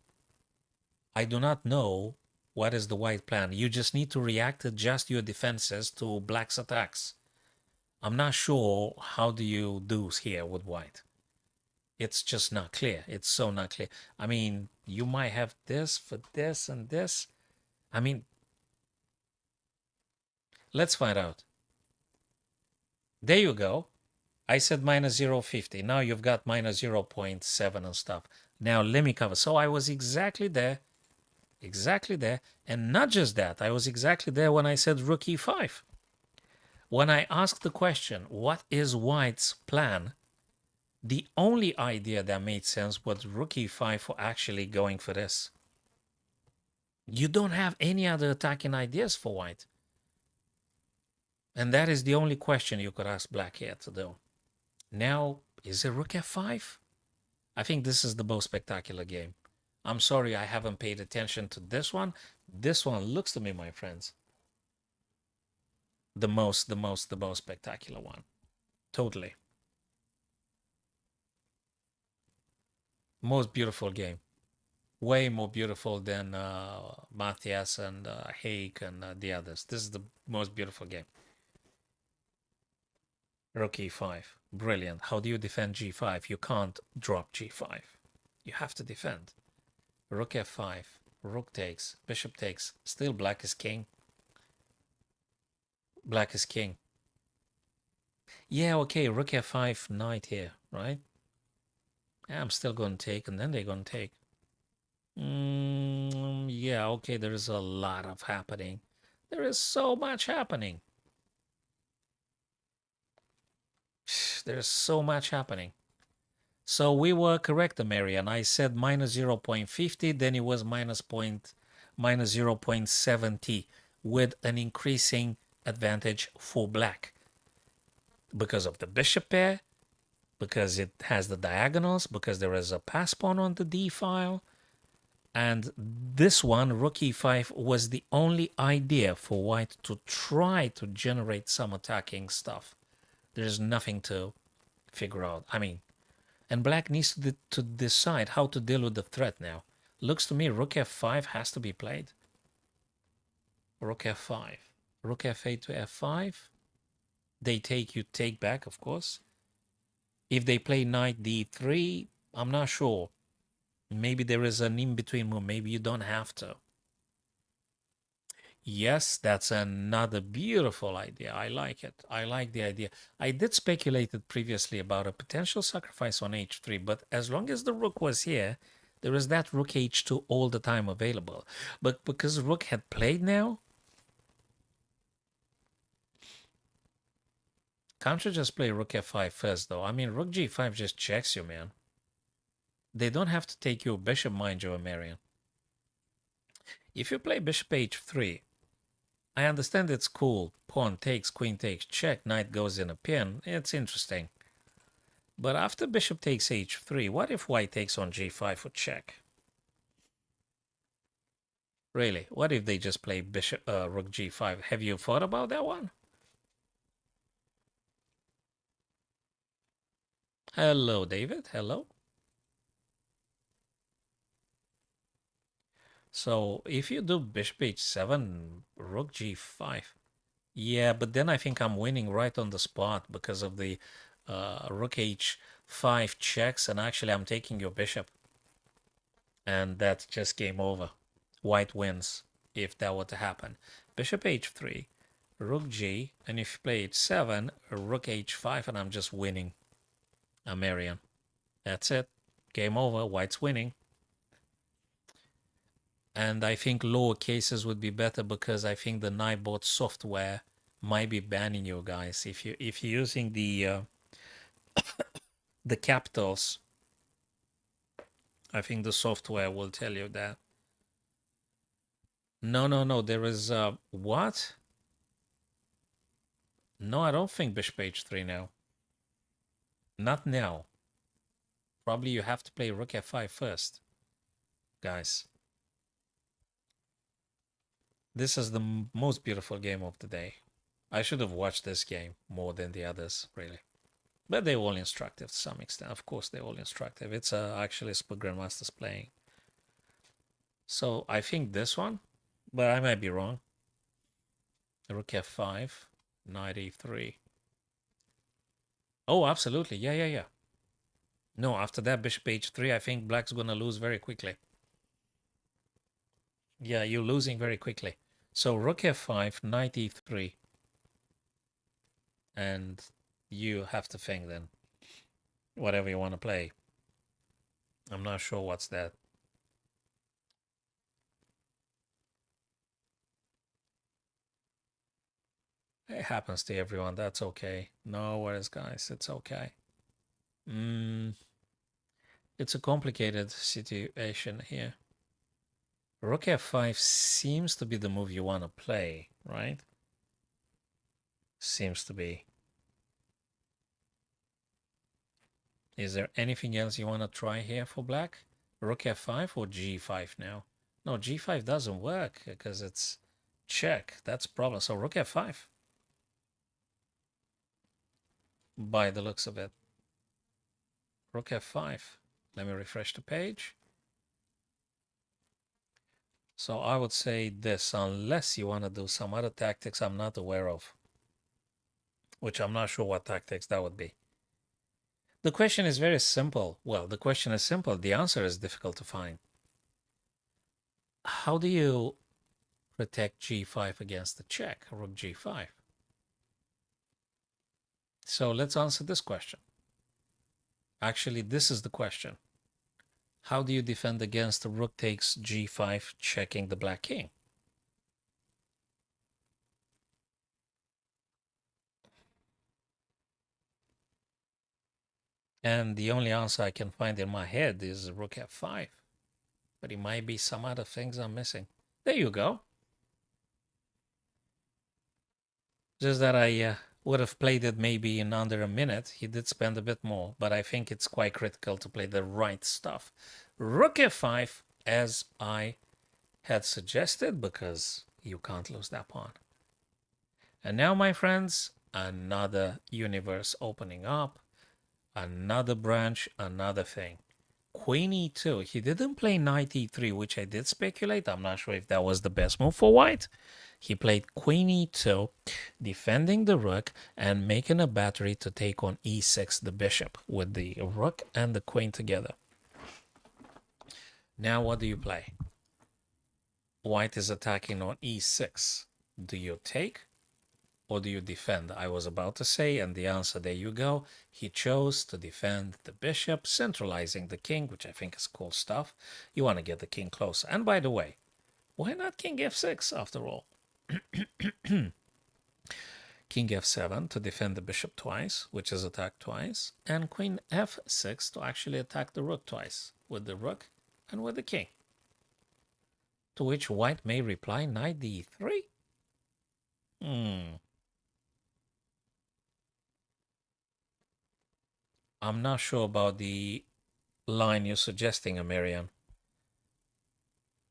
I do not know what is the white plan. You just need to react, adjust your defenses to black's attacks. I'm not sure how do you do here with white. It's just not clear. It's so not clear. I mean, you might have this for this and this. I mean, let's find out. There you go. I said minus 0.50. Now you've got minus 0.7 and stuff. Now let me cover. So I was exactly there. Exactly there. And not just that. I was exactly there when I said rook e5. When I asked the question, what is white's plan? The only idea that made sense was rook e5 for actually going for this. You don't have any other attacking ideas for white. And that is the only question you could ask black here to do. Now, is it rook f5? I think this is the most spectacular game. I'm sorry I haven't paid attention to this one. This one looks to me, my friends, the most spectacular one. Totally. Most beautiful game. Way more beautiful than Matthias and Haig and the others. This is the most beautiful game. Rook e5. Brilliant. How do you defend g5? You can't drop g5. You have to defend. Rook f5. Rook takes. Bishop takes. Still black is king. Black is king. Yeah, okay. Rook f5, knight here, right? Yeah, I'm still going to take, and then they're going to take. Yeah, okay. There is a lot of happening. There is so much happening. There's so much happening. So we were correct, Marian. I said minus 0.50, then it was minus 0.70 with an increasing advantage for black because of the bishop pair, because it has the diagonals, because there is a pass pawn on the d file. And this one, rook e5, was the only idea for white to try to generate some attacking stuff. There's nothing to figure out. I mean, and black needs to decide how to deal with the threat now. Looks to me rook f5 has to be played. Rook f5. Rook f8 to f5. They take, you take back, of course. If they play knight d3, I'm not sure. Maybe there is an in-between move. Maybe you don't have to. Yes, that's another beautiful idea. I like it. I like the idea. I did speculate it previously about a potential sacrifice on h3, but as long as the rook was here, there is that rook h2 all the time available. But because rook had played now, can't you just play rook f5 first, though? I mean, rook g5 just checks you, man. They don't have to take your bishop, mind you, Marian. If you play bishop h3, I understand it's cool. Pawn takes, queen takes, check, knight goes in a pin. It's interesting. But after bishop takes h3, what if white takes on g5 for check? Really, what if they just play bishop rook g5? Have you thought about that one? Hello, David. Hello. So if you do bishop h7, rook g5, yeah, but then I think I'm winning right on the spot because of the rook h5 checks, and actually I'm taking your bishop. And that's just game over. White wins if that were to happen. Bishop h3, rook g, and if you play h7, rook h5, and I'm just winning. I'm Marian. That's it. Game over. White's winning. And I think lower cases would be better because I think the Nightbot software might be banning you guys if you're using the capitals. I think the software will tell you that. No. There is what? No, I don't think bishop h3 now. Not now. Probably you have to play rook f5 first, guys. This is the most beautiful game of the day. I should have watched this game more than the others, really. But they're all instructive to some extent. Of course, they're all instructive. It's actually Split Grandmasters playing. So I think this one, but I might be wrong. Rook f5, knight e3. Oh, absolutely. Yeah. No, after that, bishop h3, I think black's going to lose very quickly. Yeah, you're losing very quickly. So rook f5, knight e3. And you have to think then. Whatever you want to play. I'm not sure what's that. It happens to everyone. That's okay. No worries, guys. It's okay. It's a complicated situation here. Rook f5 seems to be the move you want to play, right? Seems to be. Is there anything else you want to try here for black? Rook f5 or g5 now? No, g5 doesn't work because it's check. That's a problem. So rook f5. By the looks of it. Rook f5. Let me refresh the page. So I would say this, unless you want to do some other tactics I'm not aware of. which I'm not sure what tactics that would be. The question is very simple. Well, the question is simple. The answer is difficult to find. How do you protect g5 against the check, rook g5? So let's answer this question. Actually, this is the question. How do you defend against the rook takes g5 checking the black king? And the only answer I can find in my head is rook f5. But it might be some other things I'm missing. There you go. Just that I would have played it maybe in under a minute. He did spend a bit more, but I think it's quite critical to play the right stuff. Rook f5, as I had suggested, because you can't lose that pawn. And now, my friends, another universe opening up, another branch, another thing. Queen e2. He didn't play knight e3, which I did speculate. I'm not sure if that was the best move for white. He played queen e2, defending the rook and making a battery to take on e6, the bishop, with the rook and the queen together. Now what do you play? White is attacking on e6. Do you take or do you defend? I was about to say, and the answer, there you go. He chose to defend the bishop, centralizing the king, which I think is cool stuff. You want to get the king closer. And by the way, why not king f6 after all? King f7 to defend the bishop twice, which is attacked twice, and queen f6 to actually attack the rook twice, with the rook and with the king. To which white may reply knight d3. I'm not sure about the line you're suggesting, Amirian.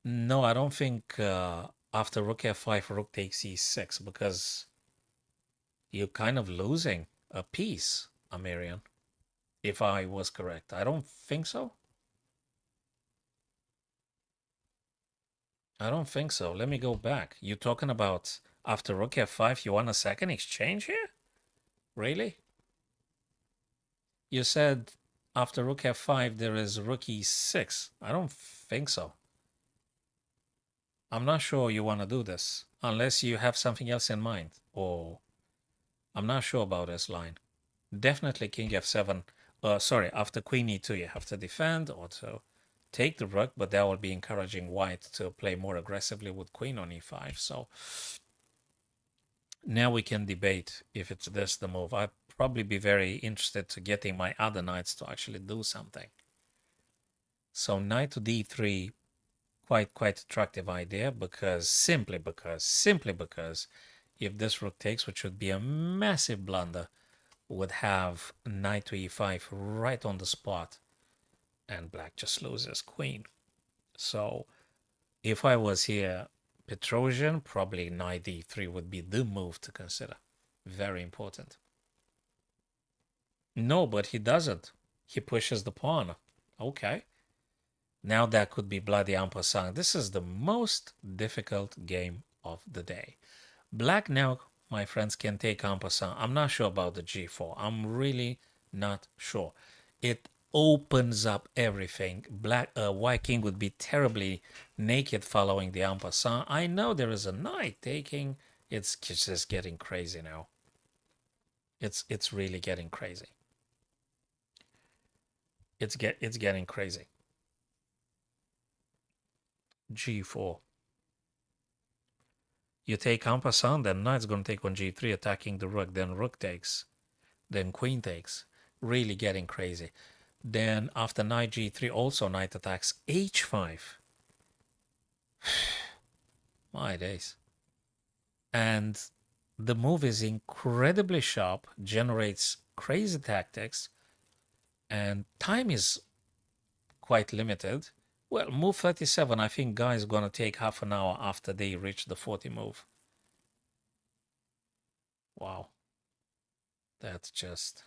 No, I don't think after rook f5, rook takes e6, because you're kind of losing a piece, Amirian, if I was correct. I don't think so. I don't think so. Let me go back. You're talking about after rook f5, you want a second exchange here? Really? You said after rook f5, there is rook e6. I don't think so. I'm not sure you want to do this, unless you have something else in mind. Or I'm not sure about this line. Definitely king f7. Sorry, after queen e2, you have to defend or to take the rook, but that would be encouraging white to play more aggressively with queen on e5. So now we can debate if it's this the move. I'd probably be very interested to getting my other knights to actually do something. So knight to d3, quite attractive idea, because simply because if this rook takes, which would be a massive blunder, would have knight to e5 right on the spot, and black just loses queen. So if I was here Petrosian, probably knight d3 would be the move to consider. Very important. No, but he doesn't. He pushes the pawn. Okay. Now that could be bloody en passant. This is the most difficult game of the day. Black now, my friends, can take en passant. I'm not sure about the g4. I'm really not sure. It opens up everything. White king would be terribly naked following the en passant. I know there is a knight taking. It's just getting crazy now. It's really getting crazy. It's getting crazy. g4. You take en passant, then knight's going to take on g3, attacking the rook. Then rook takes. Then queen takes. Really getting crazy. Then after knight g3, also knight attacks h5. My days. And the move is incredibly sharp, generates crazy tactics, and time is quite limited. Well, move 37, I think guy is going to take half an hour after they reach the 40 move. Wow. That's just...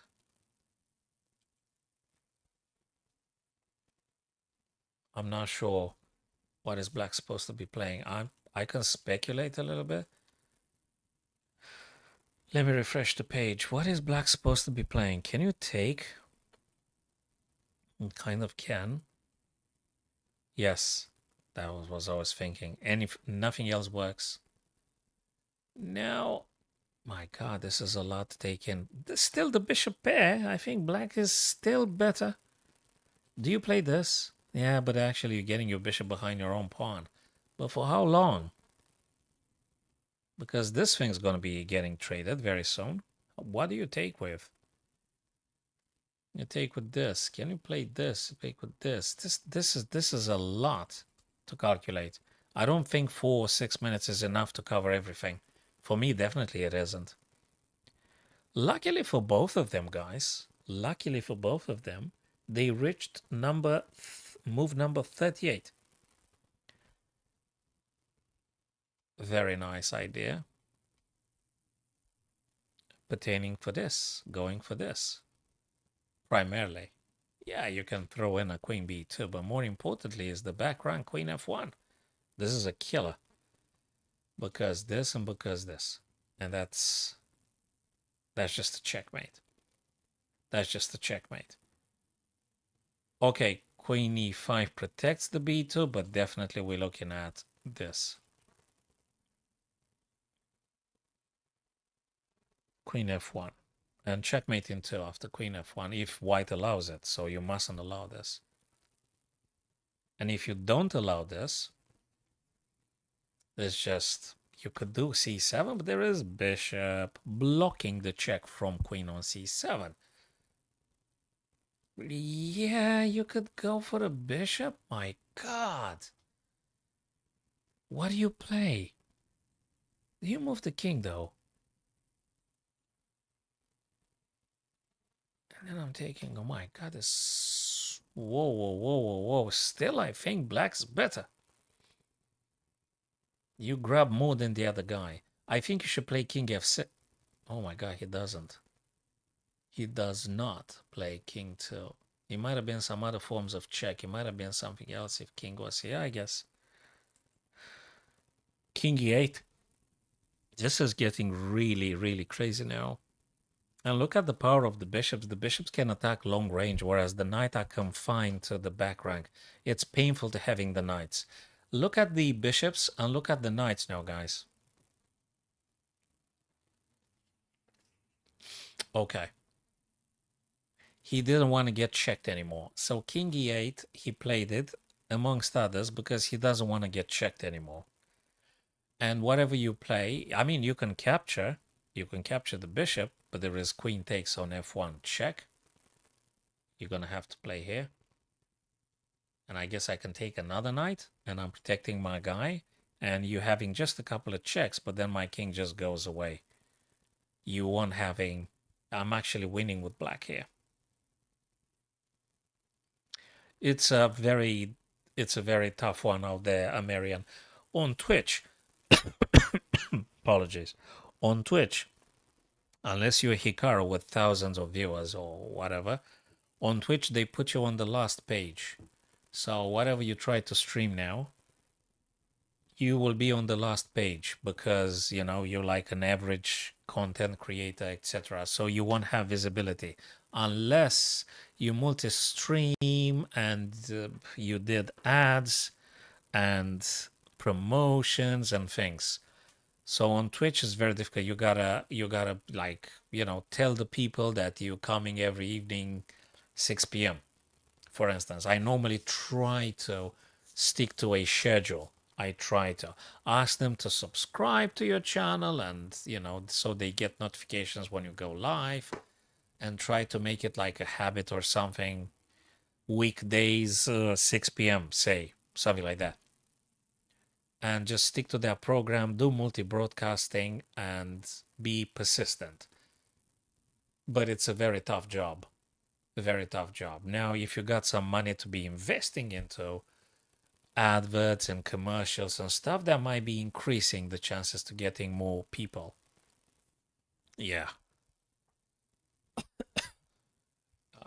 I'm not sure what is black supposed to be playing. I can speculate a little bit. Let me refresh the page. What is black supposed to be playing? Can you take? Kind of can. Yes, that was what I was thinking. And if nothing else works. Now, my God, this is a lot to take in. Still the bishop pair. I think black is still better. Do you play this? Yeah, but actually you're getting your bishop behind your own pawn. But for how long? Because this thing's going to be getting traded very soon. What do you take with? You take with this. Can you play this? Take with this. This is a lot to calculate. I don't think 4 or 6 minutes is enough to cover everything. For me, definitely it isn't. Luckily for both of them, guys, luckily for both of them, they reached move number 38. Very nice idea. Pertaining for this, going for this, primarily. Yeah, you can throw in a queen b2, but more importantly is the back rank queen f1. This is a killer. Because this and because this. And that's just a checkmate. That's just a checkmate. Okay, queen e5 protects the b2, but definitely we're looking at this. Queen f1. And checkmate in 2 after queen f1 if white allows it. So you mustn't allow this. And if you don't allow this, it's just, you could do c7, but there is bishop blocking the check from queen on c7. Yeah, you could go for the bishop. My God. What do you play? You move the king, though. And then I'm taking, oh my God, this... Whoa, whoa, whoa, whoa, whoa. Still, I think black's better. You grab more than the other guy. I think you should play king f6. Oh my God, he doesn't. He does not play king 2. It might have been some other forms of check. It might have been something else if king was here, I guess. King e8. This is getting really, really crazy now. And look at the power of the bishops. The bishops can attack long range, whereas the knight are confined to the back rank. It's painful to having the knights. Look at the bishops and look at the knights now, guys. Okay. He didn't want to get checked anymore. So king e8, he played it, amongst others, because he doesn't want to get checked anymore. And whatever you play, I mean, you can capture the bishop, but there is queen takes on f1 check. You're going to have to play here. And I guess I can take another knight, and I'm protecting my guy. And you having just a couple of checks, but then my king just goes away. You won't having... I'm actually winning with black here. It's a very tough one out there, Amerian. On Twitch, apologies. On Twitch, unless you're Hikaru with thousands of viewers or whatever, on Twitch they put you on the last page. So whatever you try to stream now, you will be on the last page because, you know, you're like an average content creator, etc. So you won't have visibility unless you multi-stream and you did ads and promotions and things. So on Twitch it's very difficult. You gotta like, you know, tell the people that you're coming every evening 6 p.m. For instance, I normally try to stick to a schedule. I try to ask them to subscribe to your channel and, you know, so they get notifications when you go live, and try to make it like a habit or something. Weekdays, 6 p.m., say, something like that. And just stick to that program, do multi-broadcasting, and be persistent. But it's a very tough job. A very tough job. Now, if you got some money to be investing into adverts and commercials and stuff, that might be increasing the chances to getting more people. Yeah.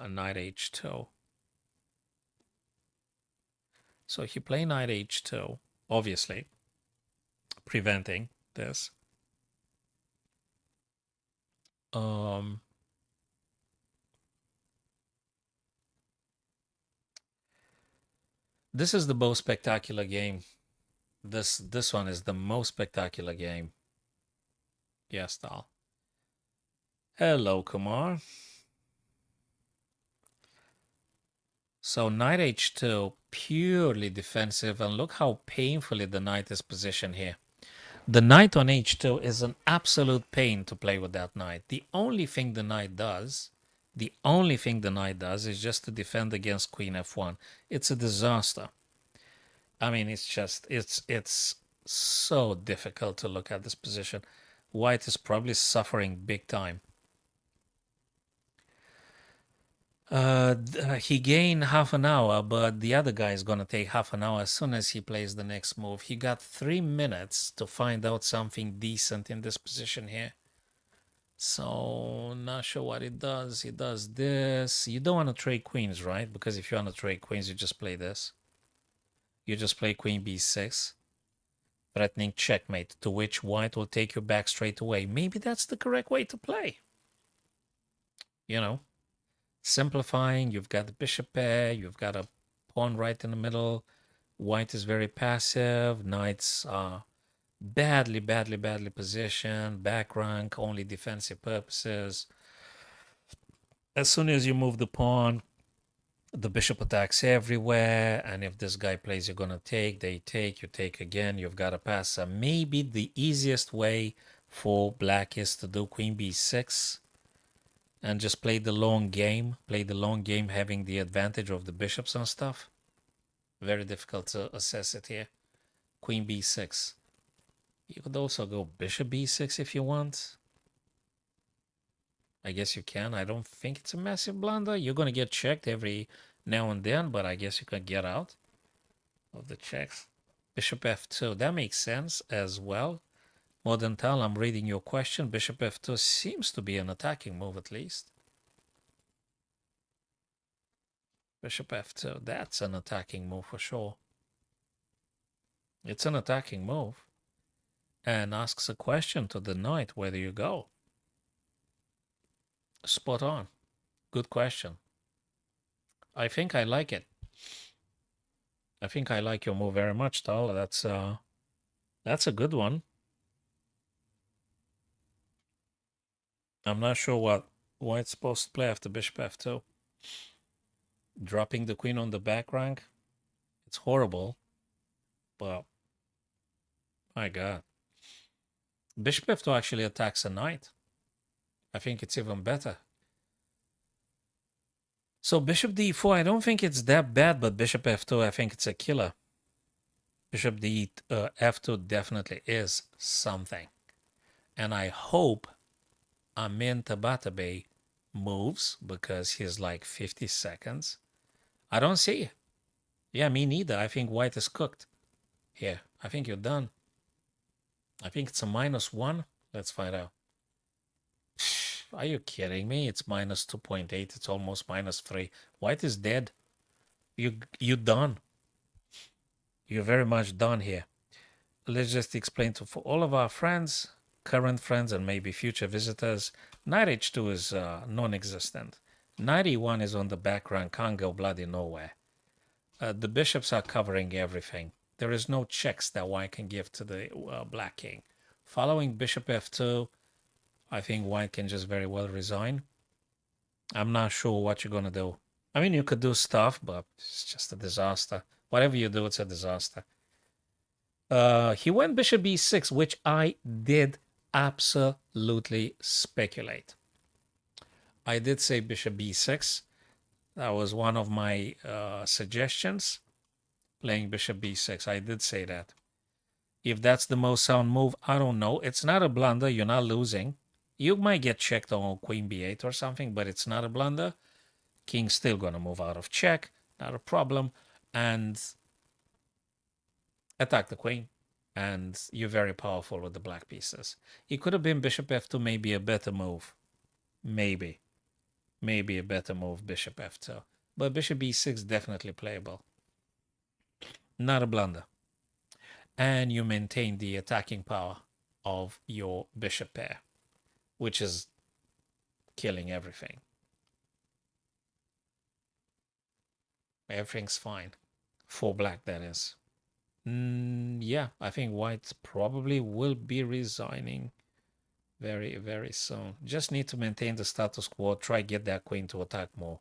Knight h2. So if you play knight h2, obviously preventing this. This is the most spectacular game. This one is the most spectacular game. Yes, Tal. Hello, Kumar. So knight h2, purely defensive, and look how painfully the knight is positioned here. The knight on h2 is an absolute pain to play with that knight. The only thing the knight does is just to defend against queen f1. It's a disaster. I mean, it's so difficult to look at this position. White is probably suffering big time. He gained half an hour, but the other guy is going to take half an hour as soon as he plays the next move. He got 3 minutes to find out something decent in this position here. So, not sure what it does. He does this. You don't want to trade queens, right? Because if you want to trade queens, you just play this. You just play queen b6, threatening checkmate, to which white will take you back straight away. Maybe that's the correct way to play. You know, simplifying. You've got the bishop pair. You've got a pawn right in the middle. White is very passive. Knights are badly positioned. Back rank, only defensive purposes. As soon as you move the pawn, the bishop attacks everywhere, and if this guy plays you're gonna take, they take, you take again, you've got to pass. Maybe the easiest way for black is to do queen b6 and just play the long game, having the advantage of the bishops and stuff. Very difficult to assess it here. Queen b6. You could also go bishop b6 if you want. I guess you can. I don't think it's a massive blunder. You're going to get checked every now and then, but I guess you can get out of the checks. Bishop f2. That makes sense as well. Modern Tal, I'm reading your question. Bishop f2 seems to be an attacking move at least. Bishop f2. That's an attacking move for sure. It's an attacking move. And asks a question to the knight. Where do you go? Spot on. Good question. I think I like it. I think I like your move very much, Tal. That's a good one. I'm not sure what White's supposed to play after bishop f2. Dropping the queen on the back rank. It's horrible. But my God. Bishop f2 actually attacks a knight. I think it's even better. So bishop d4, I don't think it's that bad, but bishop f2, I think it's a killer. Bishop f2 definitely is something. And I hope Amin Tabatabai moves because he's like 50 seconds. I don't see it. Yeah, me neither. I think white is cooked here. I think you're done. I think it's a -1. Let's find out. Are you kidding me? It's -2.8. It's almost -3. White is dead. You done. You're very much done here. Let's just explain for all of our friends, current friends, and maybe future visitors. Knight h2 is non-existent. Knight e1 is on the back rank, can't go bloody nowhere. The bishops are covering everything. There is no checks that white can give to the black king. Following bishop f2, I think white can just very well resign. I'm not sure what you're going to do. I mean, you could do stuff, but it's just a disaster. Whatever you do, it's a disaster. He went bishop b6, which I did absolutely speculate. I did say bishop b6. That was one of my suggestions, playing bishop b6. I did say that. If that's the most sound move, I don't know. It's not a blunder. You're not losing. You might get checked on queen b8 or something, but it's not a blunder. King's still going to move out of check. Not a problem. And attack the queen. And you're very powerful with the black pieces. It could have been bishop f2, maybe a better move. Maybe a better move, bishop f2. But bishop b6 definitely playable. Not a blunder. And you maintain the attacking power of your bishop pair, which is killing everything. Everything's fine. For black, that is. Yeah, I think white probably will be resigning very, very soon. Just need to maintain the status quo. Try get that queen to attack more.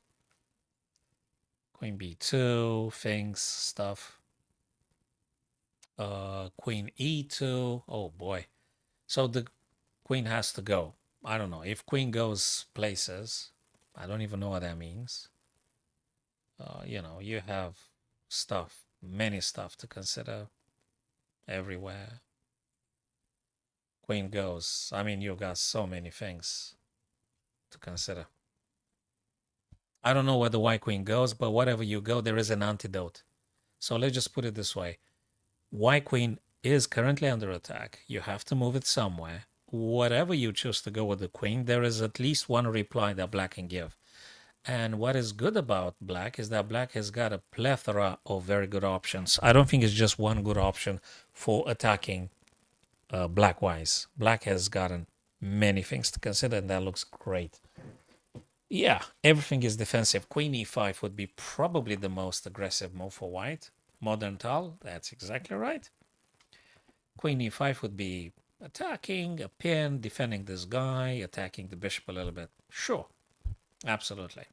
Queen b2, things, stuff. Queen e2. Oh boy. So the queen has to go. I don't know. If queen goes places, I don't even know what that means. You have stuff, many stuff to consider everywhere. Queen goes. I mean, you got so many things to consider. I don't know where the white queen goes, but whatever you go, there is an antidote. So let's just put it this way. White queen is currently under attack. You have to move it somewhere. Whatever you choose to go with the queen, there is at least one reply that black can give. And what is good about black is that black has got a plethora of very good options. I don't think it's just one good option for attacking black-wise. Black has gotten many things to consider, and that looks great. Yeah, everything is defensive. Queen e5 would be probably the most aggressive move for white. Modern Tal, that's exactly right. Queen e5 would be attacking a pin, defending this guy, attacking the bishop a little bit. Sure, absolutely.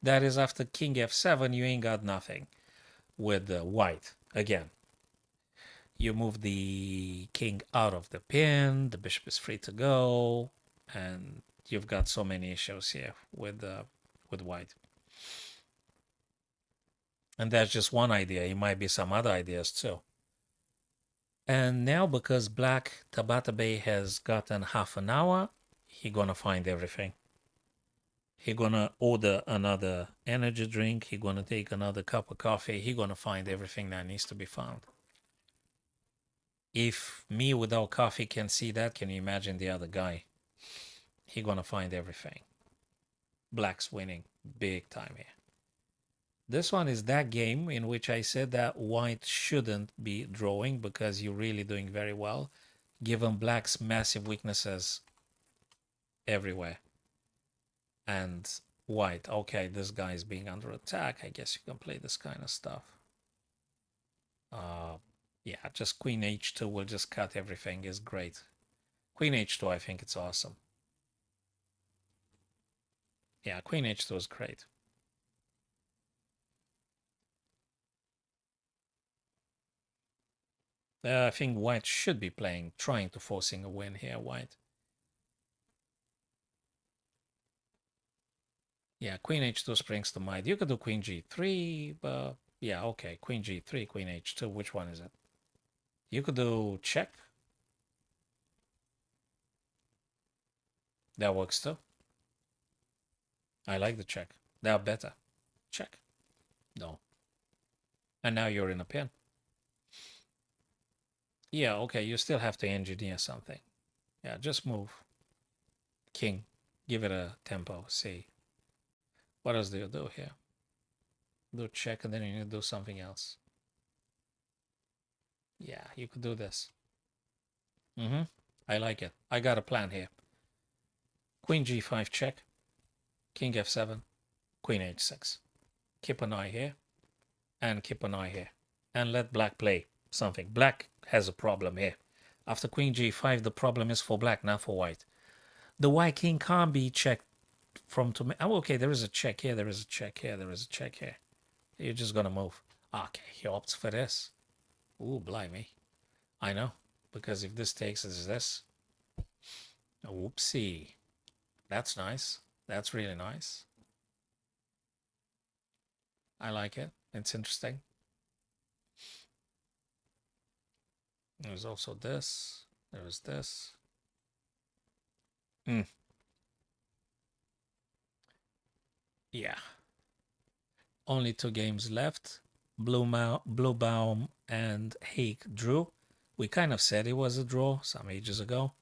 That is after king f7, you ain't got nothing with white. Again, you move the king out of the pin, the bishop is free to go, and you've got so many issues here with white. And that's just one idea. It might be some other ideas too. And now because black Tabata Bay has gotten half an hour, he gonna find everything. He gonna order another energy drink. He gonna take another cup of coffee. He gonna find everything that needs to be found. If me without coffee can see that, can you imagine the other guy? He gonna find everything. Black's winning big time here. This one is that game in which I said that white shouldn't be drawing because you're really doing very well, given black's massive weaknesses everywhere. And white, okay, this guy is being under attack. I guess you can play this kind of stuff. Yeah, just queen h2 will just cut everything. Is great. Queen h2, I think it's awesome. Yeah, queen h2 is great. I think white should be trying to forcing a win here, white. Yeah, queen h2 springs to mind. You could do queen g3, but yeah, okay, queen g3, queen h2. Which one is it? You could do check. That works too. I like the check. They are better. Check. No. And now you're in a pin. Yeah, okay, you still have to engineer something. Yeah, just move. King. Give it a tempo. See. What else do you do here? Do check and then you need to do something else. Yeah, you could do this. I like it. I got a plan here. Queen g5 check. King f7. Queen h6. Keep an eye here. And keep an eye here. And let black play something. Black has a problem here. After queen g5, the problem is for black, not for white. The white king can't be checked from to... Oh, okay, there is a check here, there is a check here, there is a check here. You're just gonna move. Okay, he opts for this. Ooh, blimey. I know, because if this takes is this. Whoopsie. That's nice. That's really nice. I like it. It's interesting. There's also this. There is this. Yeah. Only 2 games left. Bluebaum and Hake drew. We kind of said it was a draw some ages ago.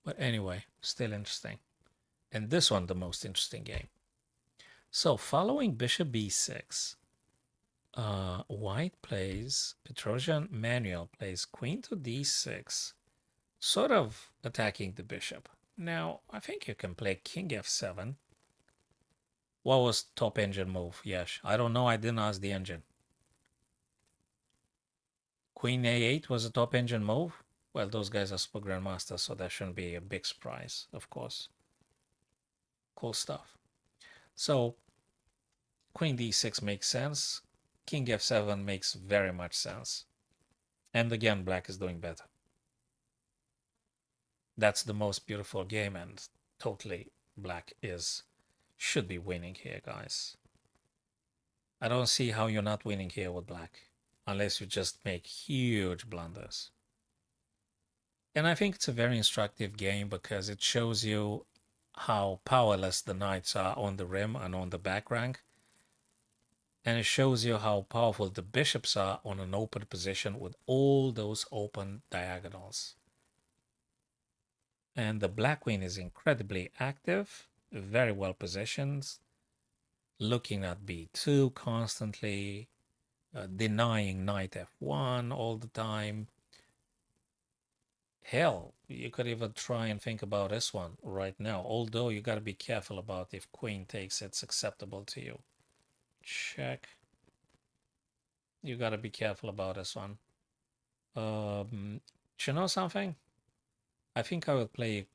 But anyway, still interesting. And this one, the most interesting game. So following bishop b6, white plays, Petrosian Manuel plays queen to d6, sort of attacking the bishop. Now, I think you can play king f7. What was top engine move? Yes, I don't know. I didn't ask the engine. Queen a8 was a top engine move. Well, those guys are super grandmasters, so that shouldn't be a big surprise, of course. Cool stuff. So, queen d6 makes sense. King f7 makes very much sense. And again, black is doing better. That's the most beautiful game, and totally black should be winning here, guys. I don't see how you're not winning here with black, unless you just make huge blunders. And I think it's a very instructive game because it shows you how powerless the knights are on the rim and on the back rank. And it shows you how powerful the bishops are on an open position with all those open diagonals. And the black queen is incredibly active, very well positioned, looking at b2 constantly, denying knight f1 all the time. Hell, you could even try and think about this one right now, although you got to be careful about if queen takes it's acceptable to you. Check. You got to be careful about this one. You know something? I think I would play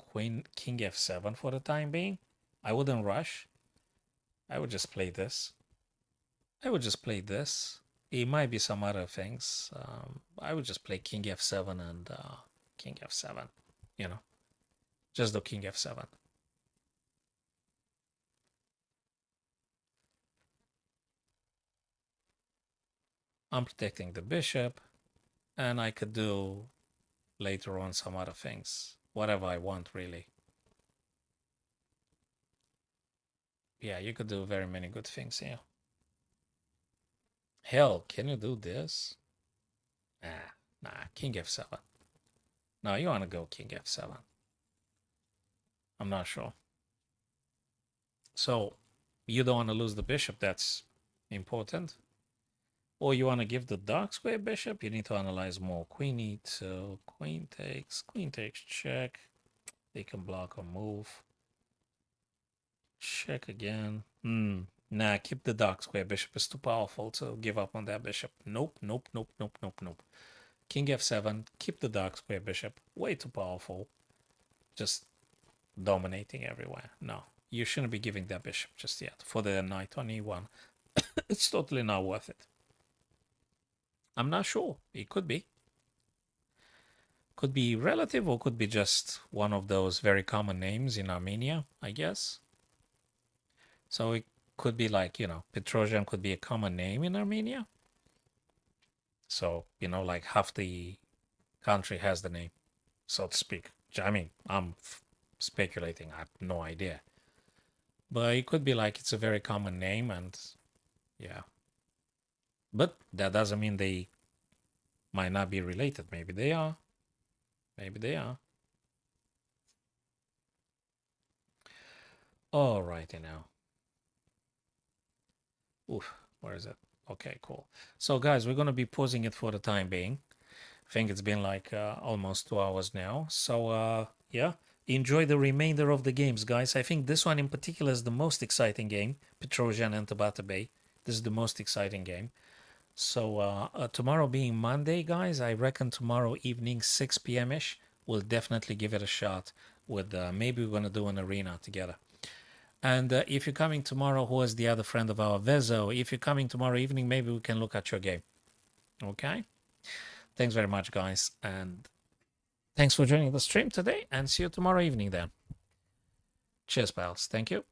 king f7 for the time being. I wouldn't rush. I would just play this. I would just play this. It might be some other things. I would just play king f7 and king f7. You know, just do king f7. I'm protecting the bishop, and I could do later on some other things. Whatever I want, really. Yeah, you could do very many good things here. Hell, can you do this? Nah, king f7. No, you want to go king f7. I'm not sure. So, you don't want to lose the bishop, that's important. Or you want to give the dark square bishop, you need to analyze more. Queen e2, queen takes, check. They can block or move. Check again. Nah, keep the dark square. Bishop is too powerful to give up on that bishop. Nope. King f7. Keep the dark square bishop. Way too powerful. Just dominating everywhere. No, you shouldn't be giving that bishop just yet for the knight on e1. It's totally not worth it. I'm not sure. It could be. Could be relative or could be just one of those very common names in Armenia, I guess. So it could be like, Petrosian could be a common name in Armenia. So, like half the country has the name, so to speak. I mean, I'm speculating. I have no idea. But it could be like it's a very common name and yeah. But that doesn't mean they might not be related. Maybe they are. Maybe they are. Alrighty now. Oof, where is it? Okay, cool. So guys, we're gonna be pausing it for the time being. I think it's been like almost 2 hours now. So yeah, enjoy the remainder of the games, guys. I think this one in particular is the most exciting game, Petrosian and Tabata Bay. This is the most exciting game. So tomorrow being Monday, guys, I reckon tomorrow evening, 6 p.m.-ish, we'll definitely give it a shot with maybe we're going to do an arena together. And if you're coming tomorrow, who is the other friend of our Vezo? If you're coming tomorrow evening, maybe we can look at your game. Okay? Thanks very much, guys. And thanks for joining the stream today. And see you tomorrow evening then. Cheers, pals. Thank you.